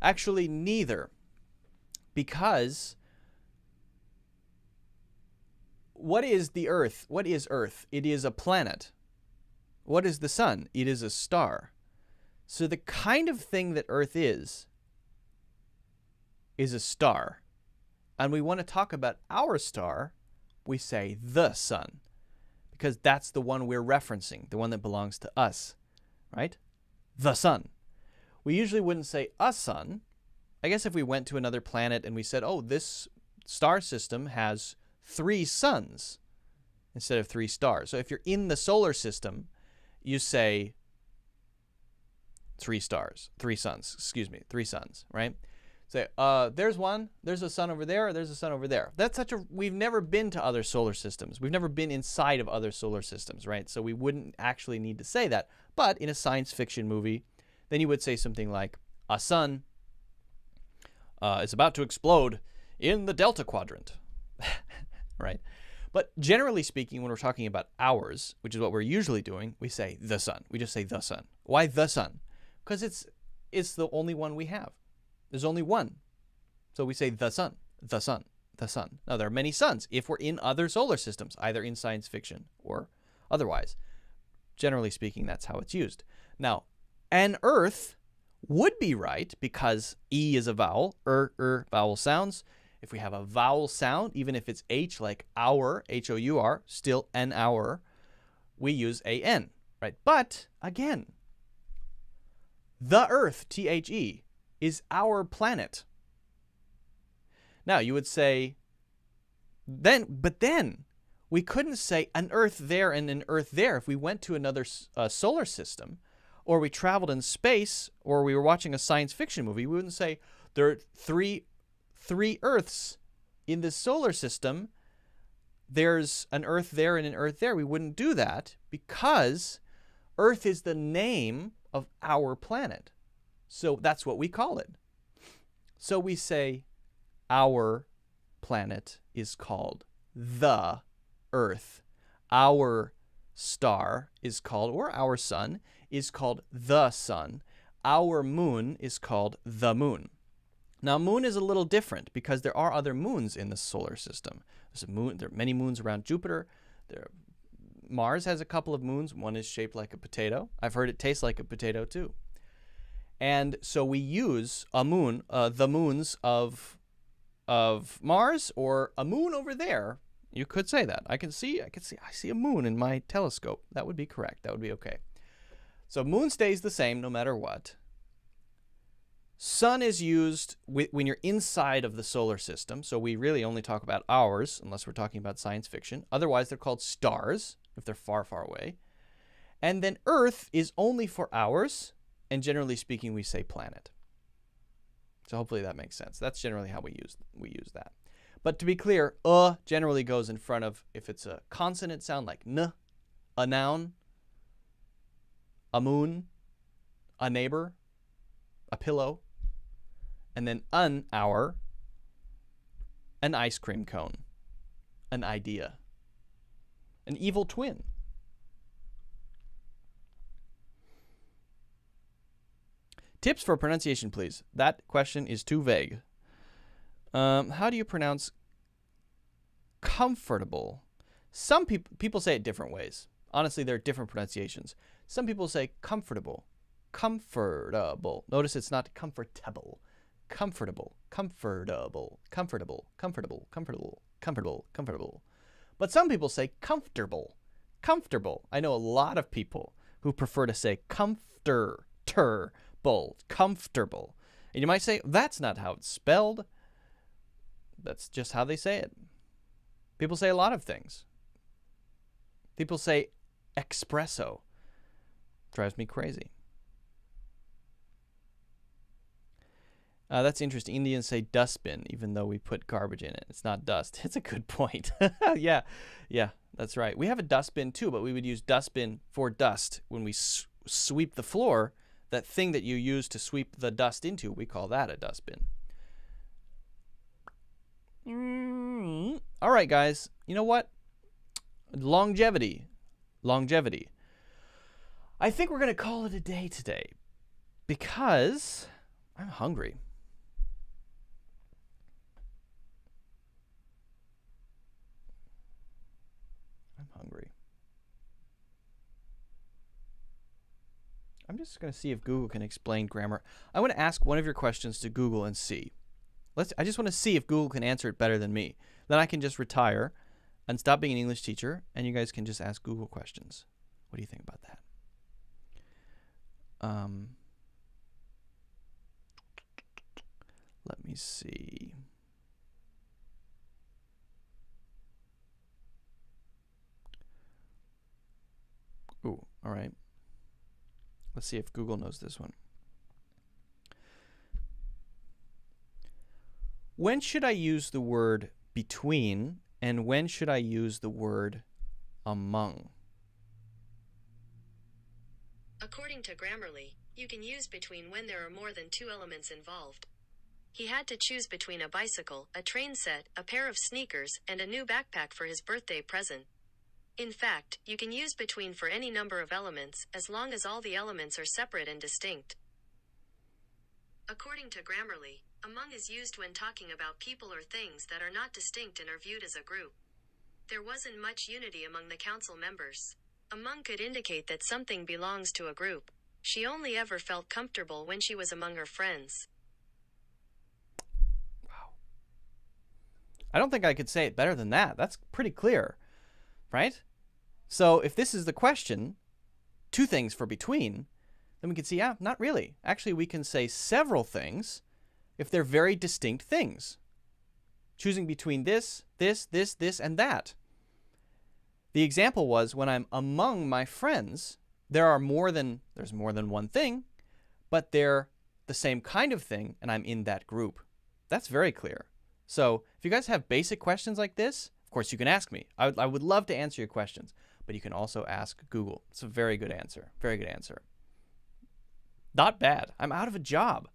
actually neither, because what is the Earth? What is Earth? It is a planet. What is the sun? It is a star. So the kind of thing that Earth is a star. And we want to talk about our star, we say the sun, because that's the one we're referencing, the one that belongs to us, right? The sun. We usually wouldn't say a sun. I guess if we went to another planet and we said, oh, this star system has 3 suns instead of 3 stars. So if you're in the solar system, you say 3 stars, 3 suns, 3 suns, right? Say, there's one, there's a sun over there, there's a sun over there. We've never been to other solar systems. We've never been inside of other solar systems, right? So we wouldn't actually need to say that. But in a science fiction movie, then you would say something like, a sun is about to explode in the Delta Quadrant, right? But generally speaking, when we're talking about ours, which is what we're usually doing, we say the sun. We just say the sun. Why the sun? Because it's the only one we have. There's only one. So we say the sun, the sun, the sun. Now, there are many suns if we're in other solar systems, either in science fiction or otherwise. Generally speaking, that's how it's used. Now, an Earth would be right because E is a vowel, vowel sounds. If we have a vowel sound, even if it's H, like our, H-O-U-R, still an hour, we use A-N, right? But, again, the Earth, T-H-E, is our planet. Now, you would say, but then, we couldn't say an Earth there and an Earth there. If we went to another solar system, or we traveled in space, or we were watching a science fiction movie, we wouldn't say there are three Earths in the solar system. There's an Earth there and an Earth there. We wouldn't do that because Earth is the name of our planet. So that's what we call it. So we say our planet is called the Earth. Our star is called, or our sun, is called the sun. Our moon is called the moon. Now, moon is a little different because there are other moons in the solar system. There are many moons around Jupiter. Mars has a couple of moons. One is shaped like a potato. I've heard it tastes like a potato too. And so we use a moon, the moons of Mars, or a moon over there. You could say that. I see a moon in my telescope. That would be correct. That would be okay. So moon stays the same no matter what. Sun is used when you're inside of the solar system. So we really only talk about ours, unless we're talking about science fiction. Otherwise, they're called stars if they're far, far away. And then Earth is only for ours. And generally speaking, we say planet. So hopefully that makes sense. That's generally how we use that. But to be clear, generally goes in front of, if it's a consonant sound like n, a noun, a moon, a neighbor, a pillow, and then an hour, an ice cream cone, an idea, an evil twin. Tips for pronunciation, please. That question is too vague. How do you pronounce comfortable? Some people say it different ways. Honestly, there are different pronunciations. Some people say comfortable. Comfortable. Notice it's not comfortable. Comfortable. Comfortable. Comfortable. Comfortable. Comfortable. Comfortable. Comfortable. But some people say comfortable. Comfortable. I know a lot of people who prefer to say comfortable. Comfortable. And you might say, that's not how it's spelled. That's just how they say it. People say a lot of things. People say espresso. Drives me crazy. That's interesting. Indians say dustbin, even though we put garbage in it. It's not dust. It's a good point. Yeah, that's right. We have a dustbin too, but we would use dustbin for dust. When we sweep the floor, that thing that you use to sweep the dust into, we call that a dustbin. All right, guys. You know what? Longevity. I think we're going to call it a day today because I'm hungry. I'm just going to see if Google can explain grammar. I want to ask one of your questions to Google and see. I just want to see if Google can answer it better than me. Then I can just retire and stop being an English teacher, and you guys can just ask Google questions. What do you think about that? Let me see. Ooh, all right. Let's see if Google knows this one. When should I use the word between, and when should I use the word among? According to Grammarly, you can use between when there are more than two elements involved. He had to choose between a bicycle, a train set, a pair of sneakers, and a new backpack for his birthday present. In fact, you can use between for any number of elements, as long as all the elements are separate and distinct. According to Grammarly, among is used when talking about people or things that are not distinct and are viewed as a group. There wasn't much unity among the council members. Among could indicate that something belongs to a group. She only ever felt comfortable when she was among her friends. Wow. I don't think I could say it better than that. That's pretty clear, right? So if this is the question, two things for between, then we can see, yeah, not really. Actually, we can say several things if they're very distinct things. Choosing between this, and that. The example was when I'm among my friends, there's more than one thing, but they're the same kind of thing, and I'm in that group. That's very clear. So if you guys have basic questions like this, of course you can ask me. I would love to answer your questions, but you can also ask Google. It's a very good answer. Very good answer. Not bad. I'm out of a job.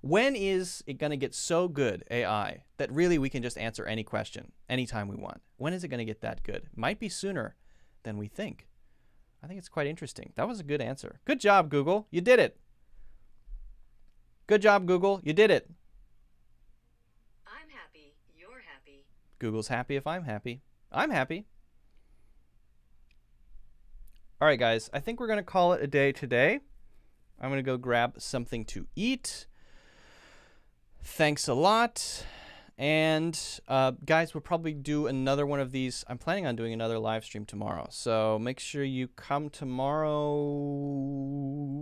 When is it going to get so good, AI, that really we can just answer any question anytime we want? When is it going to get that good? Might be sooner than we think. I think it's quite interesting. That was a good answer. Good job, Google. You did it. Good job, Google. You did it. I'm happy. You're happy. Google's happy if I'm happy. I'm happy. All right, guys. I think we're going to call it a day today. I'm going to go grab something to eat. Thanks a lot. And guys, we'll probably do another one of these. I'm planning on doing another live stream tomorrow. So make sure you come tomorrow,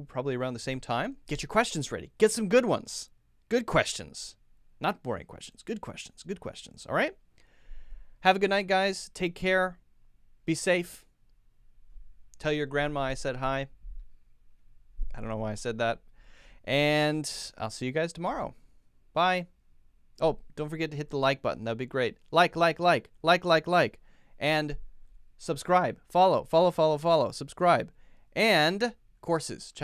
probably around the same time. Get your questions ready. Get some good ones. Good questions. Not boring questions. Good questions. Good questions. All right? Have a good night, guys. Take care. Be safe. Tell your grandma I said hi. I don't know why I said that. And I'll see you guys tomorrow. Bye. Oh, don't forget to hit the like button. That'd be great. Like. And subscribe. Follow. Subscribe. And courses. Check